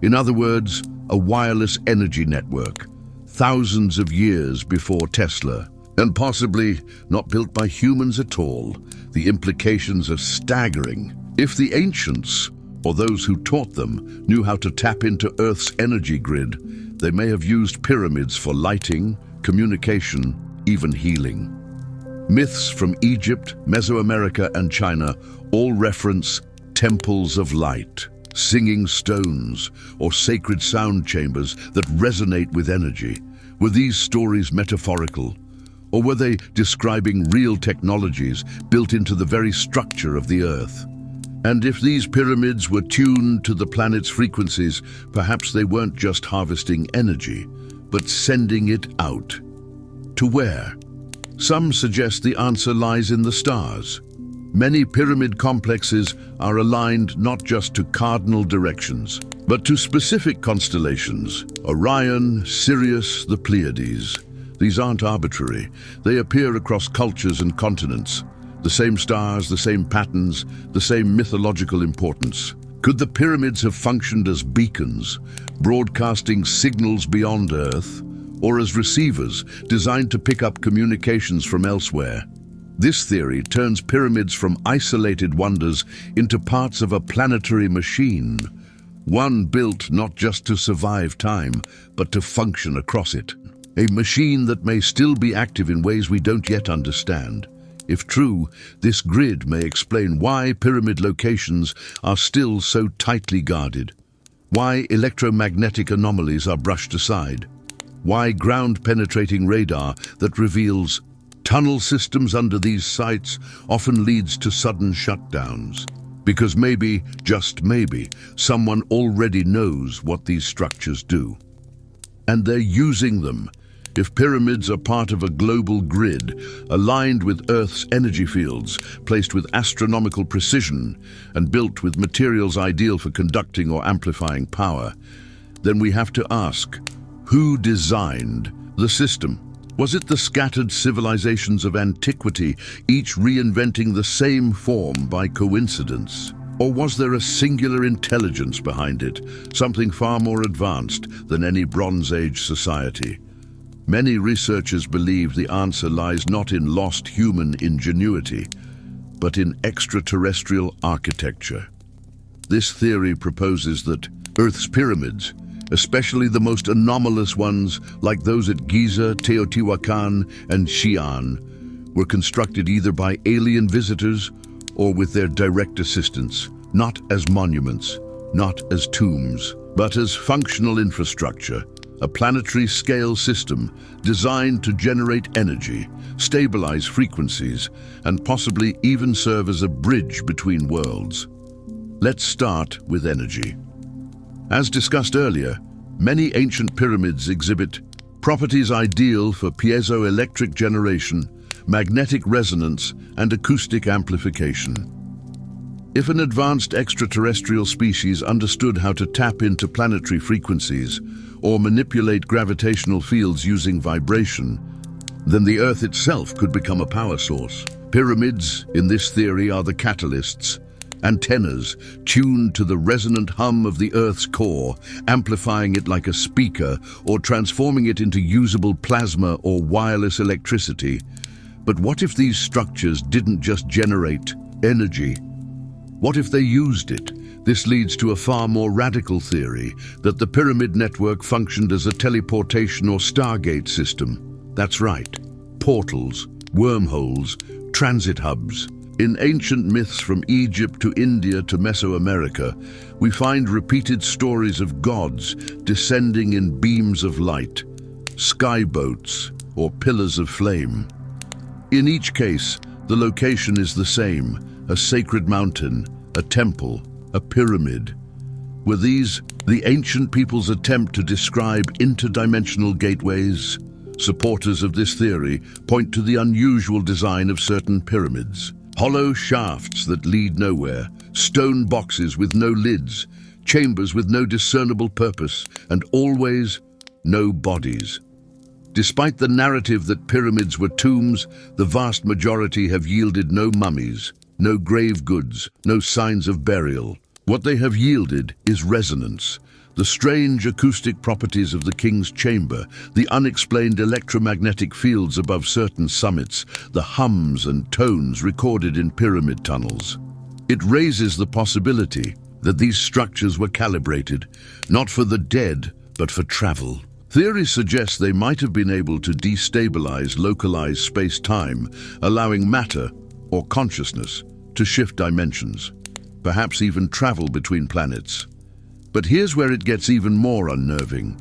In other words, a wireless energy network, thousands of years before Tesla, and possibly not built by humans at all. The implications are staggering. If the ancients, or those who taught them, knew how to tap into Earth's energy grid, they may have used pyramids for lighting, communication, even healing. Myths from Egypt, Mesoamerica, and China all reference temples of light, singing stones, or sacred sound chambers that resonate with energy. Were these stories metaphorical, or were they describing real technologies built into the very structure of the Earth? And if these pyramids were tuned to the planet's frequencies, perhaps they weren't just harvesting energy, but sending it out. To where? Some suggest the answer lies in the stars. Many pyramid complexes are aligned not just to cardinal directions, but to specific constellations: Orion, Sirius, the Pleiades. These aren't arbitrary. They appear across cultures and continents. The same stars, the same patterns, the same mythological importance. Could the pyramids have functioned as beacons, broadcasting signals beyond Earth, or as receivers designed to pick up communications from elsewhere? This theory turns pyramids from isolated wonders into parts of a planetary machine, one built not just to survive time, but to function across it. A machine that may still be active in ways we don't yet understand. If true, this grid may explain why pyramid locations are still so tightly guarded, why electromagnetic anomalies are brushed aside, why ground-penetrating radar that reveals tunnel systems under these sites often leads to sudden shutdowns. Because maybe, just maybe, someone already knows what these structures do. And they're using them. If pyramids are part of a global grid, aligned with Earth's energy fields, placed with astronomical precision, and built with materials ideal for conducting or amplifying power, then we have to ask, who designed the system? Was it the scattered civilizations of antiquity, each reinventing the same form by coincidence? Or was there a singular intelligence behind it, something far more advanced than any Bronze Age society? Many researchers believe the answer lies not in lost human ingenuity, but in extraterrestrial architecture. This theory proposes that Earth's pyramids, especially the most anomalous ones like those at Giza, Teotihuacan, and Xi'an, were constructed either by alien visitors or with their direct assistance, not as monuments, not as tombs, but as functional infrastructure, a planetary-scale system designed to generate energy, stabilize frequencies, and possibly even serve as a bridge between worlds. Let's start with energy. As discussed earlier, many ancient pyramids exhibit properties ideal for piezoelectric generation, magnetic resonance, and acoustic amplification. If an advanced extraterrestrial species understood how to tap into planetary frequencies or manipulate gravitational fields using vibration, then the Earth itself could become a power source. Pyramids, in this theory, are the catalysts, antennas tuned to the resonant hum of the Earth's core, amplifying it like a speaker or transforming it into usable plasma or wireless electricity. But what if these structures didn't just generate energy? What if they used it? This leads to a far more radical theory that the pyramid network functioned as a teleportation or stargate system. That's right, portals, wormholes, transit hubs. In ancient myths from Egypt to India to Mesoamerica, we find repeated stories of gods descending in beams of light, skyboats, or pillars of flame. In each case, the location is the same: a sacred mountain, a temple, a pyramid. Were these the ancient people's attempt to describe interdimensional gateways? Supporters of this theory point to the unusual design of certain pyramids. Hollow shafts that lead nowhere, stone boxes with no lids, chambers with no discernible purpose, and always no bodies. Despite the narrative that pyramids were tombs, the vast majority have yielded no mummies, no grave goods, no signs of burial. What they have yielded is resonance, the strange acoustic properties of the king's chamber, the unexplained electromagnetic fields above certain summits, the hums and tones recorded in pyramid tunnels. It raises the possibility that these structures were calibrated, not for the dead, but for travel. Theory suggests they might have been able to destabilize localized space-time, allowing matter, or consciousness, to shift dimensions, perhaps even travel between planets. But here's where it gets even more unnerving.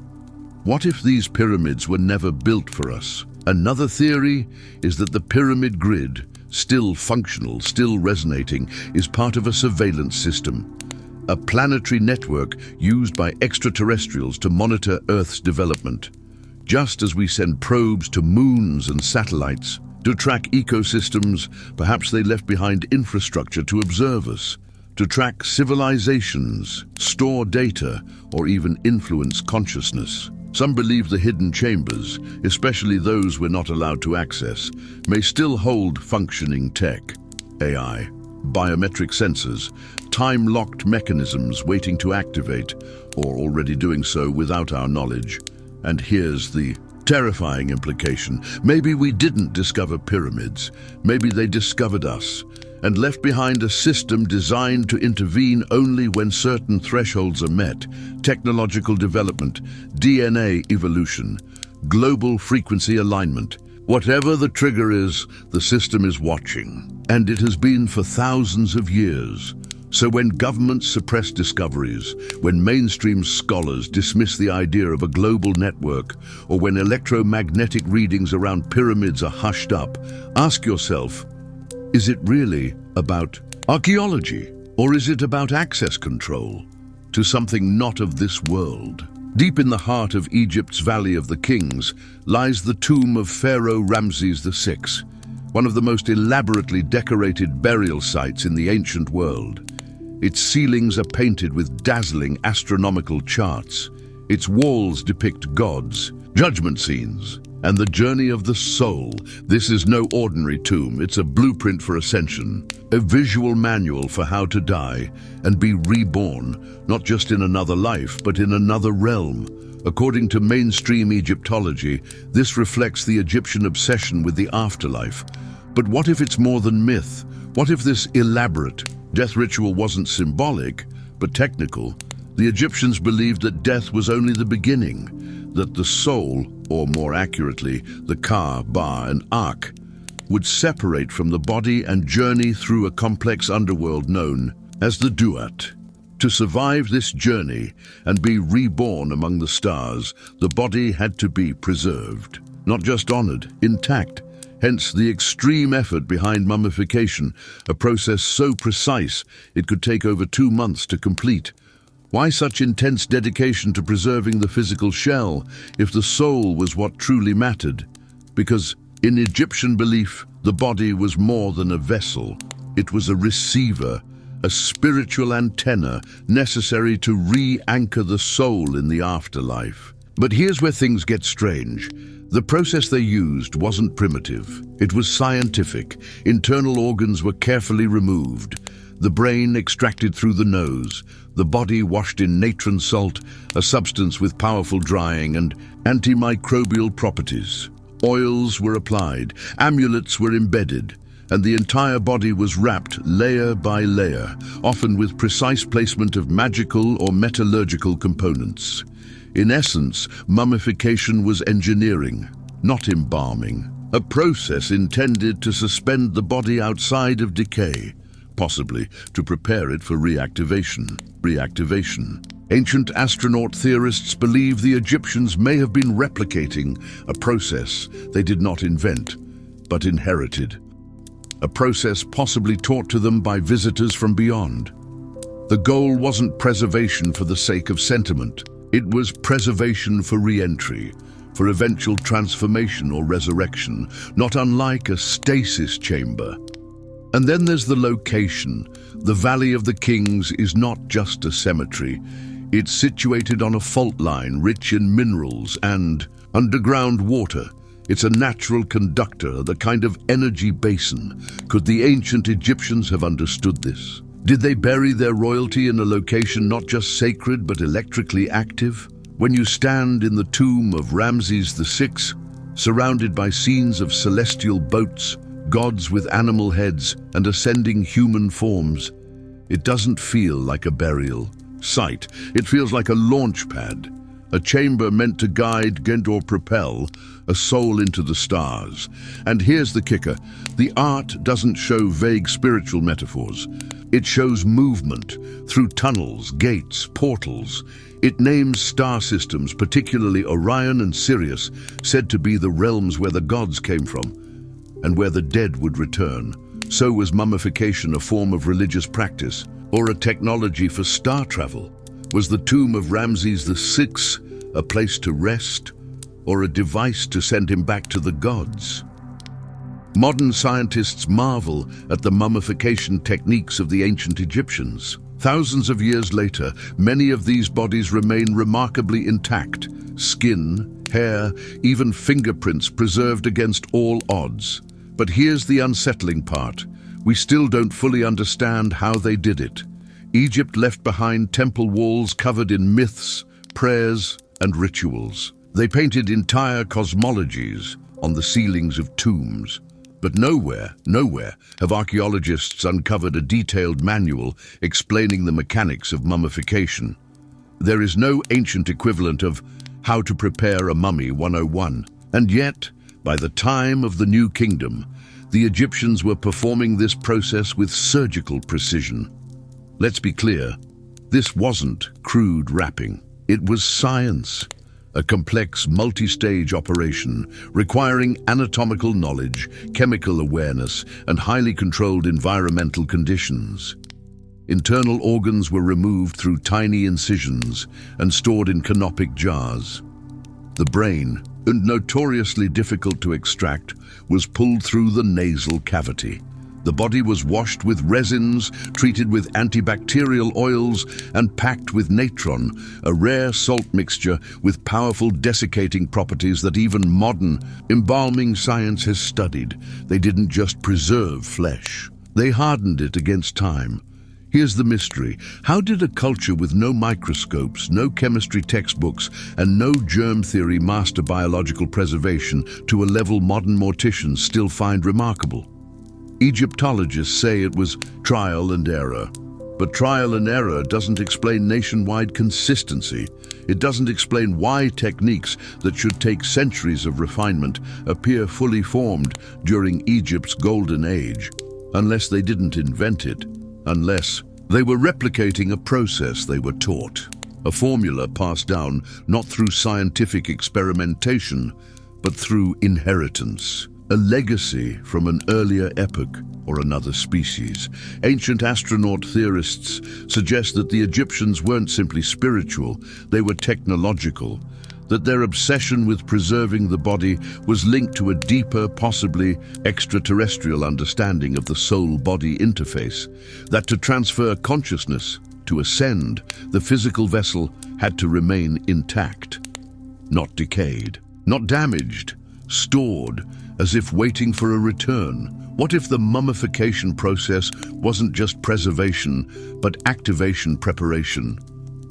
What if these pyramids were never built for us? Another theory is that the pyramid grid, still functional, still resonating, is part of a surveillance system, a planetary network used by extraterrestrials to monitor Earth's development. Just as we send probes to moons and satellites to track ecosystems, perhaps they left behind infrastructure to observe us, to track civilizations, store data, or even influence consciousness. Some believe the hidden chambers, especially those we're not allowed to access, may still hold functioning tech, AI, biometric sensors, time-locked mechanisms waiting to activate, or already doing so without our knowledge. And here's the terrifying implication. Maybe we didn't discover pyramids. Maybe they discovered us, and left behind a system designed to intervene only when certain thresholds are met: technological development, DNA evolution, global frequency alignment. Whatever the trigger is, the system is watching, and it has been for thousands of years. So when governments suppress discoveries, when mainstream scholars dismiss the idea of a global network, or when electromagnetic readings around pyramids are hushed up, ask yourself, is it really about archaeology, or is it about access control to something not of this world? Deep in the heart of Egypt's Valley of the Kings lies the tomb of Pharaoh Ramses VI, one of the most elaborately decorated burial sites in the ancient world. Its ceilings are painted with dazzling astronomical charts. Its walls depict gods, judgment scenes, and the journey of the soul. This is no ordinary tomb. It's a blueprint for ascension, a visual manual for how to die and be reborn, not just in another life, but in another realm. According to mainstream Egyptology, this reflects the Egyptian obsession with the afterlife. But what if it's more than myth? What if this elaborate death ritual wasn't symbolic, but technical? The Egyptians believed that death was only the beginning, that the soul, or more accurately, the Ka, Ba, and Akh, would separate from the body and journey through a complex underworld known as the Duat. To survive this journey and be reborn among the stars, the body had to be preserved, not just honored, intact. Hence the extreme effort behind mummification, a process so precise it could take over 2 months to complete. Why such intense dedication to preserving the physical shell if the soul was what truly mattered? Because in Egyptian belief, the body was more than a vessel. It was a receiver, a spiritual antenna necessary to re-anchor the soul in the afterlife. But here's where things get strange. The process they used wasn't primitive. It was scientific. Internal organs were carefully removed. The brain extracted through the nose, the body washed in natron salt, a substance with powerful drying and antimicrobial properties. Oils were applied, amulets were embedded, and the entire body was wrapped layer by layer, often with precise placement of magical or metallurgical components. In essence, mummification was engineering, not embalming, a process intended to suspend the body outside of decay, possibly to prepare it for reactivation. Ancient astronaut theorists believe the Egyptians may have been replicating a process they did not invent, but inherited. A process possibly taught to them by visitors from beyond. The goal wasn't preservation for the sake of sentiment. It was preservation for re-entry, for eventual transformation or resurrection, not unlike a stasis chamber. And then there's the location. The Valley of the Kings is not just a cemetery. It's situated on a fault line rich in minerals and underground water. It's a natural conductor, the kind of energy basin. Could the ancient Egyptians have understood this? Did they bury their royalty in a location not just sacred but electrically active? When you stand in the tomb of Ramses VI, surrounded by scenes of celestial boats, gods with animal heads, and ascending human forms, it doesn't feel like a burial site. It feels like a launch pad, a chamber meant to guide or propel a soul into the stars. And here's the kicker. The art doesn't show vague spiritual metaphors. It shows movement through tunnels, gates, portals. It names star systems, particularly Orion and Sirius, said to be the realms where the gods came from and where the dead would return. So was mummification a form of religious practice or a technology for star travel? Was the tomb of Ramses VI a place to rest or a device to send him back to the gods? Modern scientists marvel at the mummification techniques of the ancient Egyptians. Thousands of years later, many of these bodies remain remarkably intact. Skin, hair, even fingerprints preserved against all odds. But here's the unsettling part. We still don't fully understand how they did it. Egypt left behind temple walls covered in myths, prayers, and rituals. They painted entire cosmologies on the ceilings of tombs. But nowhere have archaeologists uncovered a detailed manual explaining the mechanics of mummification. There is no ancient equivalent of How to Prepare a Mummy 101. And yet, by the time of the New Kingdom, the Egyptians were performing this process with surgical precision. Let's be clear, this wasn't crude wrapping. It was science, a complex multi-stage operation requiring anatomical knowledge, chemical awareness, and highly controlled environmental conditions. Internal organs were removed through tiny incisions and stored in canopic jars. The brain, notoriously difficult to extract, was pulled through the nasal cavity. The body was washed with resins, treated with antibacterial oils, and packed with natron, a rare salt mixture with powerful desiccating properties that even modern embalming science has studied. They didn't just preserve flesh. They hardened it against time. Here's the mystery. How did a culture with no microscopes, no chemistry textbooks, and no germ theory master biological preservation to a level modern morticians still find remarkable? Egyptologists say it was trial and error. But trial and error doesn't explain nationwide consistency. It doesn't explain why techniques that should take centuries of refinement appear fully formed during Egypt's golden age, unless they didn't invent it. Unless they were replicating a process they were taught, a formula passed down not through scientific experimentation, but through inheritance, a legacy from an earlier epoch or another species. Ancient astronaut theorists suggest that the Egyptians weren't simply spiritual, they were technological, that their obsession with preserving the body was linked to a deeper, possibly extraterrestrial understanding of the soul-body interface, that to transfer consciousness, to ascend, the physical vessel had to remain intact, not decayed, not damaged, stored, as if waiting for a return. What if the mummification process wasn't just preservation, but activation preparation?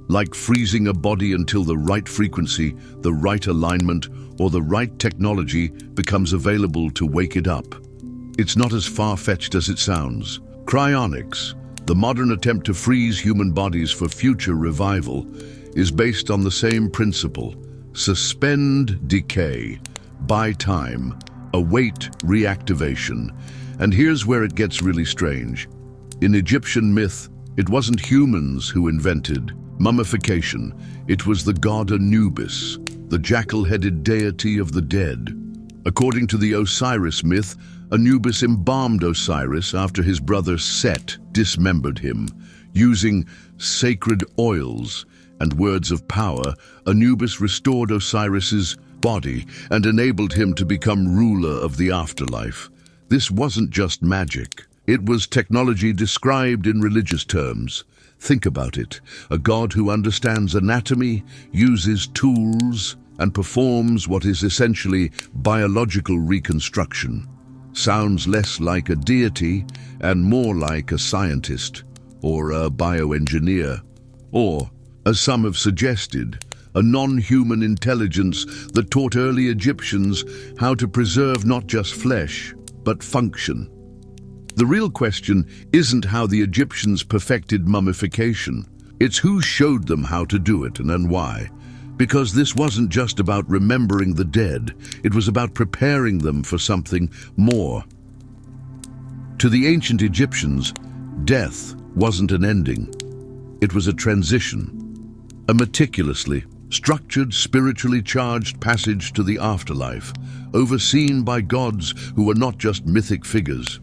Like freezing a body until the right frequency, the right alignment, or the right technology becomes available to wake it up. It's not as far-fetched as it sounds. Cryonics, the modern attempt to freeze human bodies for future revival, is based on the same principle. Suspend decay, buy time, await reactivation. And here's where it gets really strange. In Egyptian myth, it wasn't humans who invented mummification. It was the god Anubis, the jackal-headed deity of the dead. According to the Osiris myth, Anubis embalmed Osiris after his brother Set dismembered him. Using sacred oils and words of power, Anubis restored Osiris's body and enabled him to become ruler of the afterlife. This wasn't just magic. It was technology described in religious terms. Think about it. A god who understands anatomy, uses tools, and performs what is essentially biological reconstruction. Sounds less like a deity and more like a scientist or a bioengineer. Or, as some have suggested, a non-human intelligence that taught early Egyptians how to preserve not just flesh, but function. The real question isn't how the Egyptians perfected mummification. It's who showed them how to do it and why. Because this wasn't just about remembering the dead, it was about preparing them for something more. To the ancient Egyptians, death wasn't an ending. It was a transition, a meticulously structured, spiritually charged passage to the afterlife, overseen by gods who were not just mythic figures,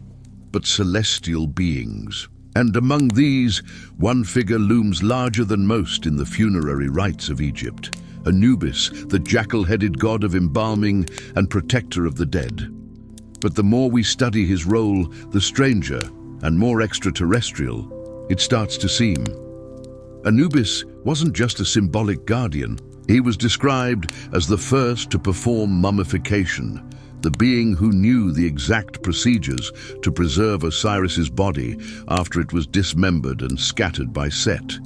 but celestial beings. And among these, one figure looms larger than most in the funerary rites of Egypt: Anubis, the jackal-headed god of embalming and protector of the dead. But the more we study his role, the stranger and more extraterrestrial it starts to seem. Anubis wasn't just a symbolic guardian. He was described as the first to perform mummification, the being who knew the exact procedures to preserve Osiris's body after it was dismembered and scattered by Set.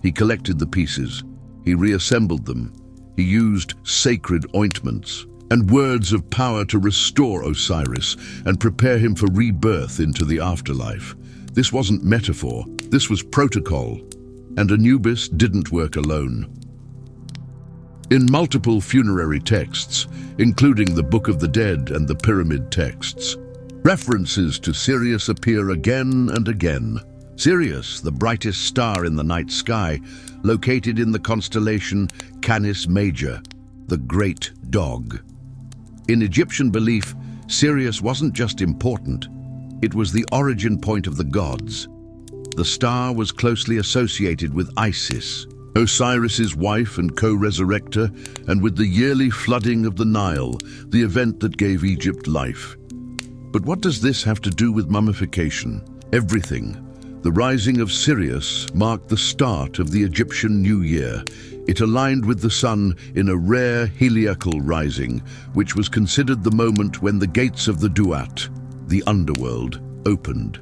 He collected the pieces, he reassembled them, he used sacred ointments and words of power to restore Osiris and prepare him for rebirth into the afterlife. This wasn't metaphor, this was protocol, and Anubis didn't work alone. In multiple funerary texts, including the Book of the Dead and the Pyramid texts, references to Sirius appear again and again. Sirius, the brightest star in the night sky, located in the constellation Canis Major, the Great Dog. In Egyptian belief, Sirius wasn't just important, it was the origin point of the gods. The star was closely associated with Isis, Osiris's wife and co-resurrector, and with the yearly flooding of the Nile, the event that gave Egypt life. But what does this have to do with mummification? Everything. The rising of Sirius marked the start of the Egyptian New Year. It aligned with the sun in a rare heliacal rising, which was considered the moment when the gates of the Duat, the underworld, opened.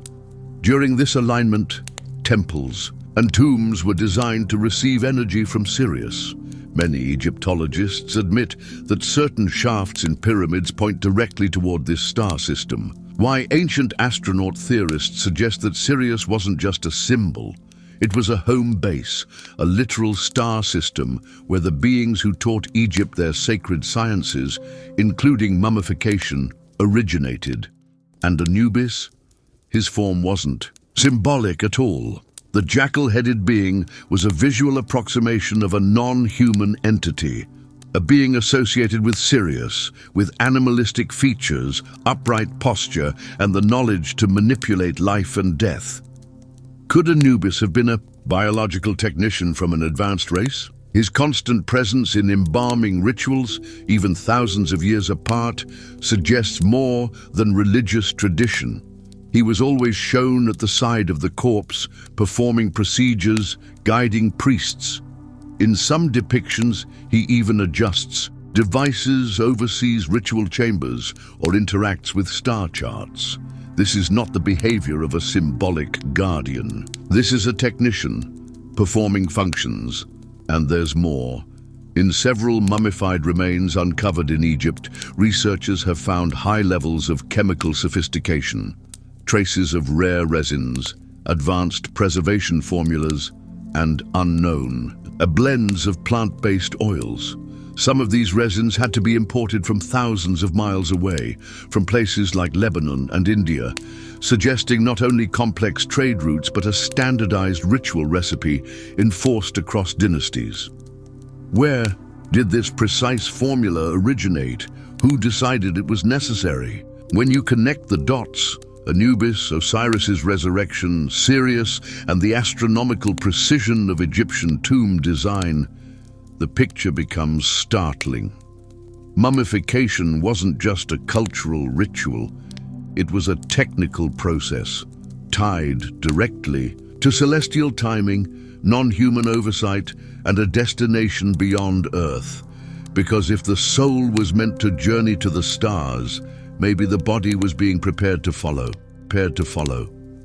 During this alignment, temples and tombs were designed to receive energy from Sirius. Many Egyptologists admit that certain shafts in pyramids point directly toward this star system. Why ancient astronaut theorists suggest that Sirius wasn't just a symbol. It was a home base, a literal star system where the beings who taught Egypt their sacred sciences, including mummification, originated. And Anubis? His form wasn't symbolic at all. The jackal-headed being was a visual approximation of a non-human entity, a being associated with Sirius, with animalistic features, upright posture, and the knowledge to manipulate life and death. Could Anubis have been a biological technician from an advanced race? His constant presence in embalming rituals, even thousands of years apart, suggests more than religious tradition. He was always shown at the side of the corpse, performing procedures, guiding priests. In some depictions, he even adjusts devices, oversees ritual chambers, or interacts with star charts. This is not the behavior of a symbolic guardian. This is a technician, performing functions. And there's more. In several mummified remains uncovered in Egypt, researchers have found high levels of chemical sophistication, traces of rare resins, advanced preservation formulas, and unknown blends of plant-based oils. Some of these resins had to be imported from thousands of miles away, from places like Lebanon and India, suggesting not only complex trade routes but a standardized ritual recipe enforced across dynasties. Where did this precise formula originate? Who decided it was necessary? When you connect the dots, Anubis, Osiris's resurrection, Sirius, and the astronomical precision of Egyptian tomb design, the picture becomes startling. Mummification wasn't just a cultural ritual, it was a technical process, tied directly to celestial timing, non-human oversight, and a destination beyond Earth. Because if the soul was meant to journey to the stars, maybe the body was being prepared to follow.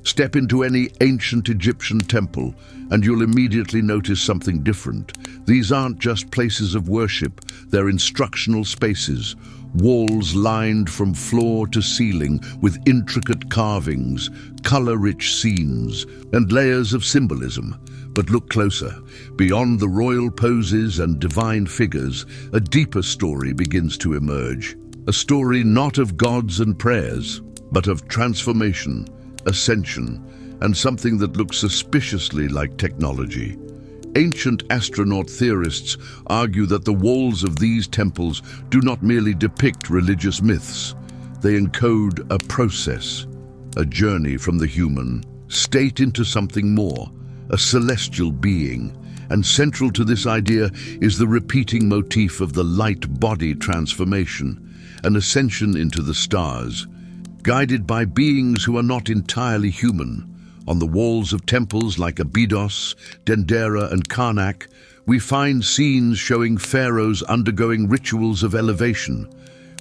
Step into any ancient Egyptian temple, and you'll immediately notice something different. These aren't just places of worship, they're instructional spaces. Walls lined from floor to ceiling with intricate carvings, color-rich scenes, and layers of symbolism. But look closer. Beyond the royal poses and divine figures, a deeper story begins to emerge. A story not of gods and prayers, but of transformation, ascension, and something that looks suspiciously like technology. Ancient astronaut theorists argue that the walls of these temples do not merely depict religious myths. They encode a process, a journey from the human state into something more, a celestial being. And central to this idea is the repeating motif of the light-body transformation, an ascension into the stars, guided by beings who are not entirely human. On the walls of temples like Abydos, Dendera, and Karnak, we find scenes showing pharaohs undergoing rituals of elevation,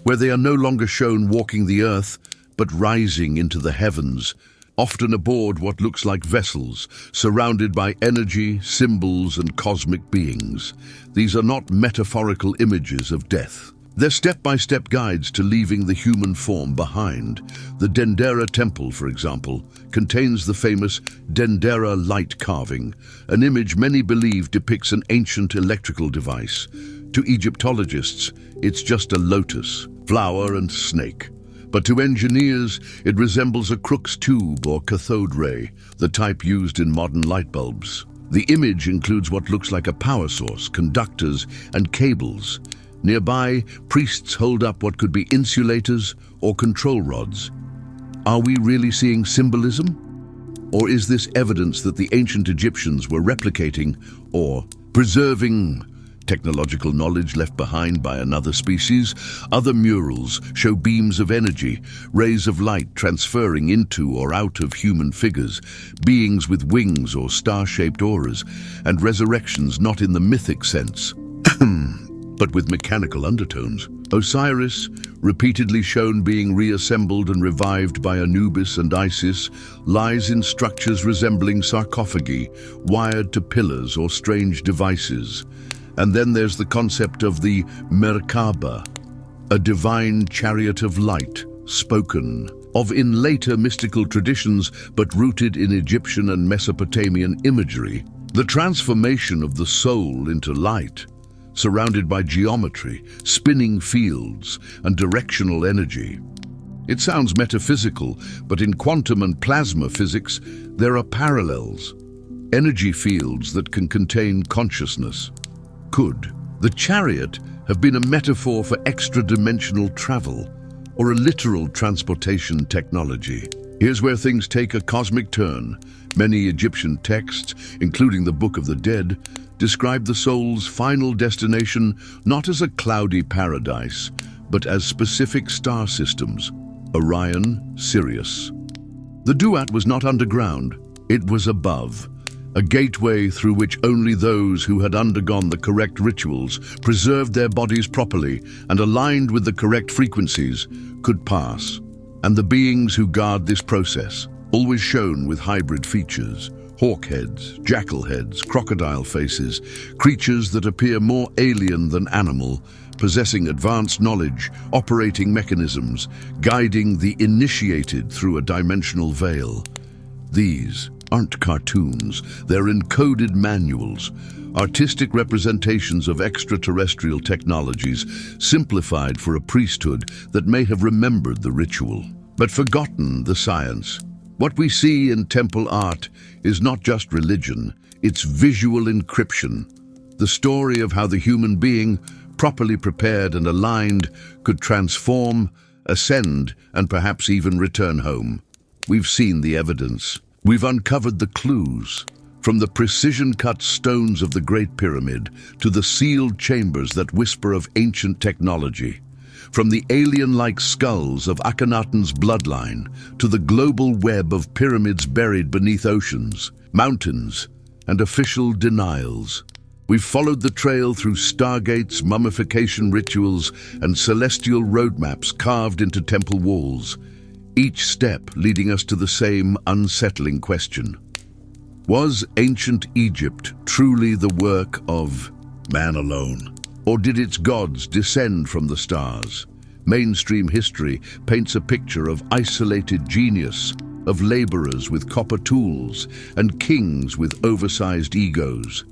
where they are no longer shown walking the earth, but rising into the heavens, often aboard what looks like vessels, surrounded by energy, symbols, and cosmic beings. These are not metaphorical images of death. They're step-by-step guides to leaving the human form behind. The Dendera temple, for example, contains the famous Dendera light carving, an image many believe depicts an ancient electrical device. To Egyptologists, it's just a lotus, flower, and snake. But to engineers, it resembles a Crookes tube or cathode ray, the type used in modern light bulbs. The image includes what looks like a power source, conductors, and cables. Nearby, priests hold up what could be insulators or control rods. Are we really seeing symbolism? Or is this evidence that the ancient Egyptians were replicating or preserving technological knowledge left behind by another species? Other murals show beams of energy, rays of light transferring into or out of human figures, beings with wings or star-shaped auras, and resurrections not in the mythic sense, but with mechanical undertones. Osiris, repeatedly shown being reassembled and revived by Anubis and Isis, lies in structures resembling sarcophagi, wired to pillars or strange devices. And then there's the concept of the Merkaba, a divine chariot of light, spoken of in later mystical traditions but rooted in Egyptian and Mesopotamian imagery. The transformation of the soul into light, surrounded by geometry, spinning fields, and directional energy. It sounds metaphysical, but in quantum and plasma physics, there are parallels. Energy fields that can contain consciousness. Could the chariot have been a metaphor for extra-dimensional travel, or a literal transportation technology? Here's where things take a cosmic turn. Many Egyptian texts, including the Book of the Dead, describe the soul's final destination not as a cloudy paradise, but as specific star systems: Orion, Sirius. The Duat was not underground, it was above, a gateway through which only those who had undergone the correct rituals, preserved their bodies properly, and aligned with the correct frequencies, could pass. And the beings who guard this process, always shown with hybrid features: hawk heads, jackal heads, crocodile faces, creatures that appear more alien than animal, possessing advanced knowledge, operating mechanisms, guiding the initiated through a dimensional veil. These aren't cartoons, they're encoded manuals, artistic representations of extraterrestrial technologies, simplified for a priesthood that may have remembered the ritual, but forgotten the science. What we see in temple art is not just religion, it's visual encryption. The story of how the human being, properly prepared and aligned, could transform, ascend, and perhaps even return home. We've seen the evidence. We've uncovered the clues. From the precision-cut stones of the Great Pyramid to the sealed chambers that whisper of ancient technology. From the alien-like skulls of Akhenaten's bloodline to the global web of pyramids buried beneath oceans, mountains, and official denials. We've followed the trail through stargates, mummification rituals, and celestial roadmaps carved into temple walls, each step leading us to the same unsettling question. Was ancient Egypt truly the work of man alone? Or did its gods descend from the stars? Mainstream history paints a picture of isolated genius, of laborers with copper tools and kings with oversized egos.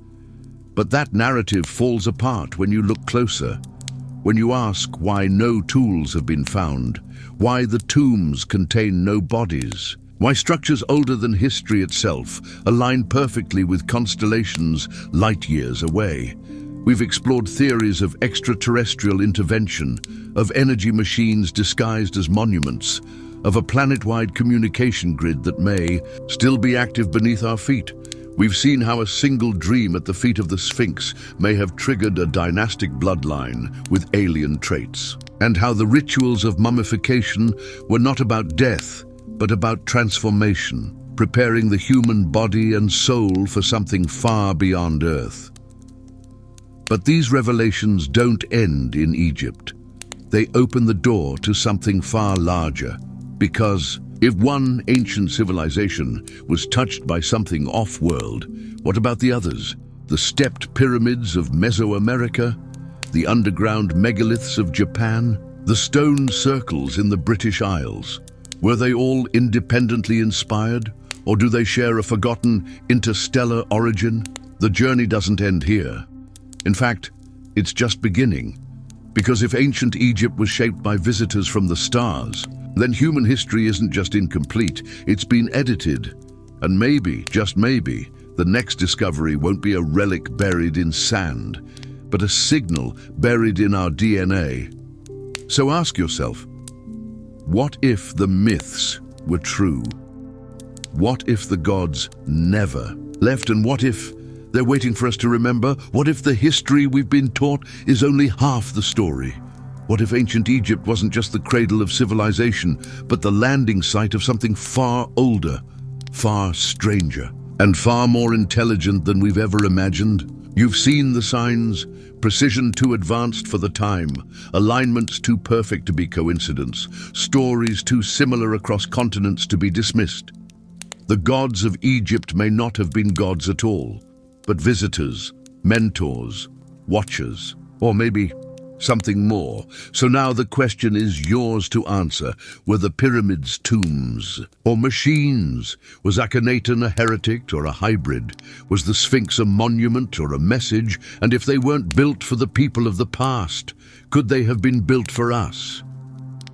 But that narrative falls apart when you look closer, when you ask why no tools have been found, why the tombs contain no bodies, why structures older than history itself align perfectly with constellations light years away. We've explored theories of extraterrestrial intervention, of energy machines disguised as monuments, of a planet-wide communication grid that may still be active beneath our feet. We've seen how a single dream at the feet of the Sphinx may have triggered a dynastic bloodline with alien traits, and how the rituals of mummification were not about death, but about transformation, preparing the human body and soul for something far beyond Earth. But these revelations don't end in Egypt. They open the door to something far larger, because if one ancient civilization was touched by something off-world, what about the others? The stepped pyramids of Mesoamerica, the underground megaliths of Japan, the stone circles in the British Isles. Were they all independently inspired, or do they share a forgotten interstellar origin? The journey doesn't end here. In fact, it's just beginning. Because if ancient Egypt was shaped by visitors from the stars, then human history isn't just incomplete, it's been edited. And maybe, just maybe, the next discovery won't be a relic buried in sand, but a signal buried in our DNA. So ask yourself, what if the myths were true? What if the gods never left? And what if they're waiting for us to remember? What if the history we've been taught is only half the story? What if ancient Egypt wasn't just the cradle of civilization, but the landing site of something far older, far stranger, and far more intelligent than we've ever imagined? You've seen the signs, precision too advanced for the time, alignments too perfect to be coincidence, stories too similar across continents to be dismissed. The gods of Egypt may not have been gods at all, but visitors, mentors, watchers, or maybe something more. So now the question is yours to answer. Were the pyramids tombs or machines? Was Akhenaten a heretic or a hybrid? Was the Sphinx a monument or a message? And if they weren't built for the people of the past, could they have been built for us?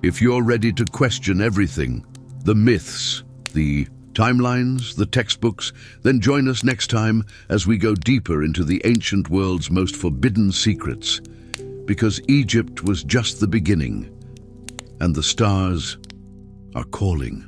If you're ready to question everything, the myths, the timelines, the textbooks, then join us next time as we go deeper into the ancient world's most forbidden secrets. Because Egypt was just the beginning, and the stars are calling.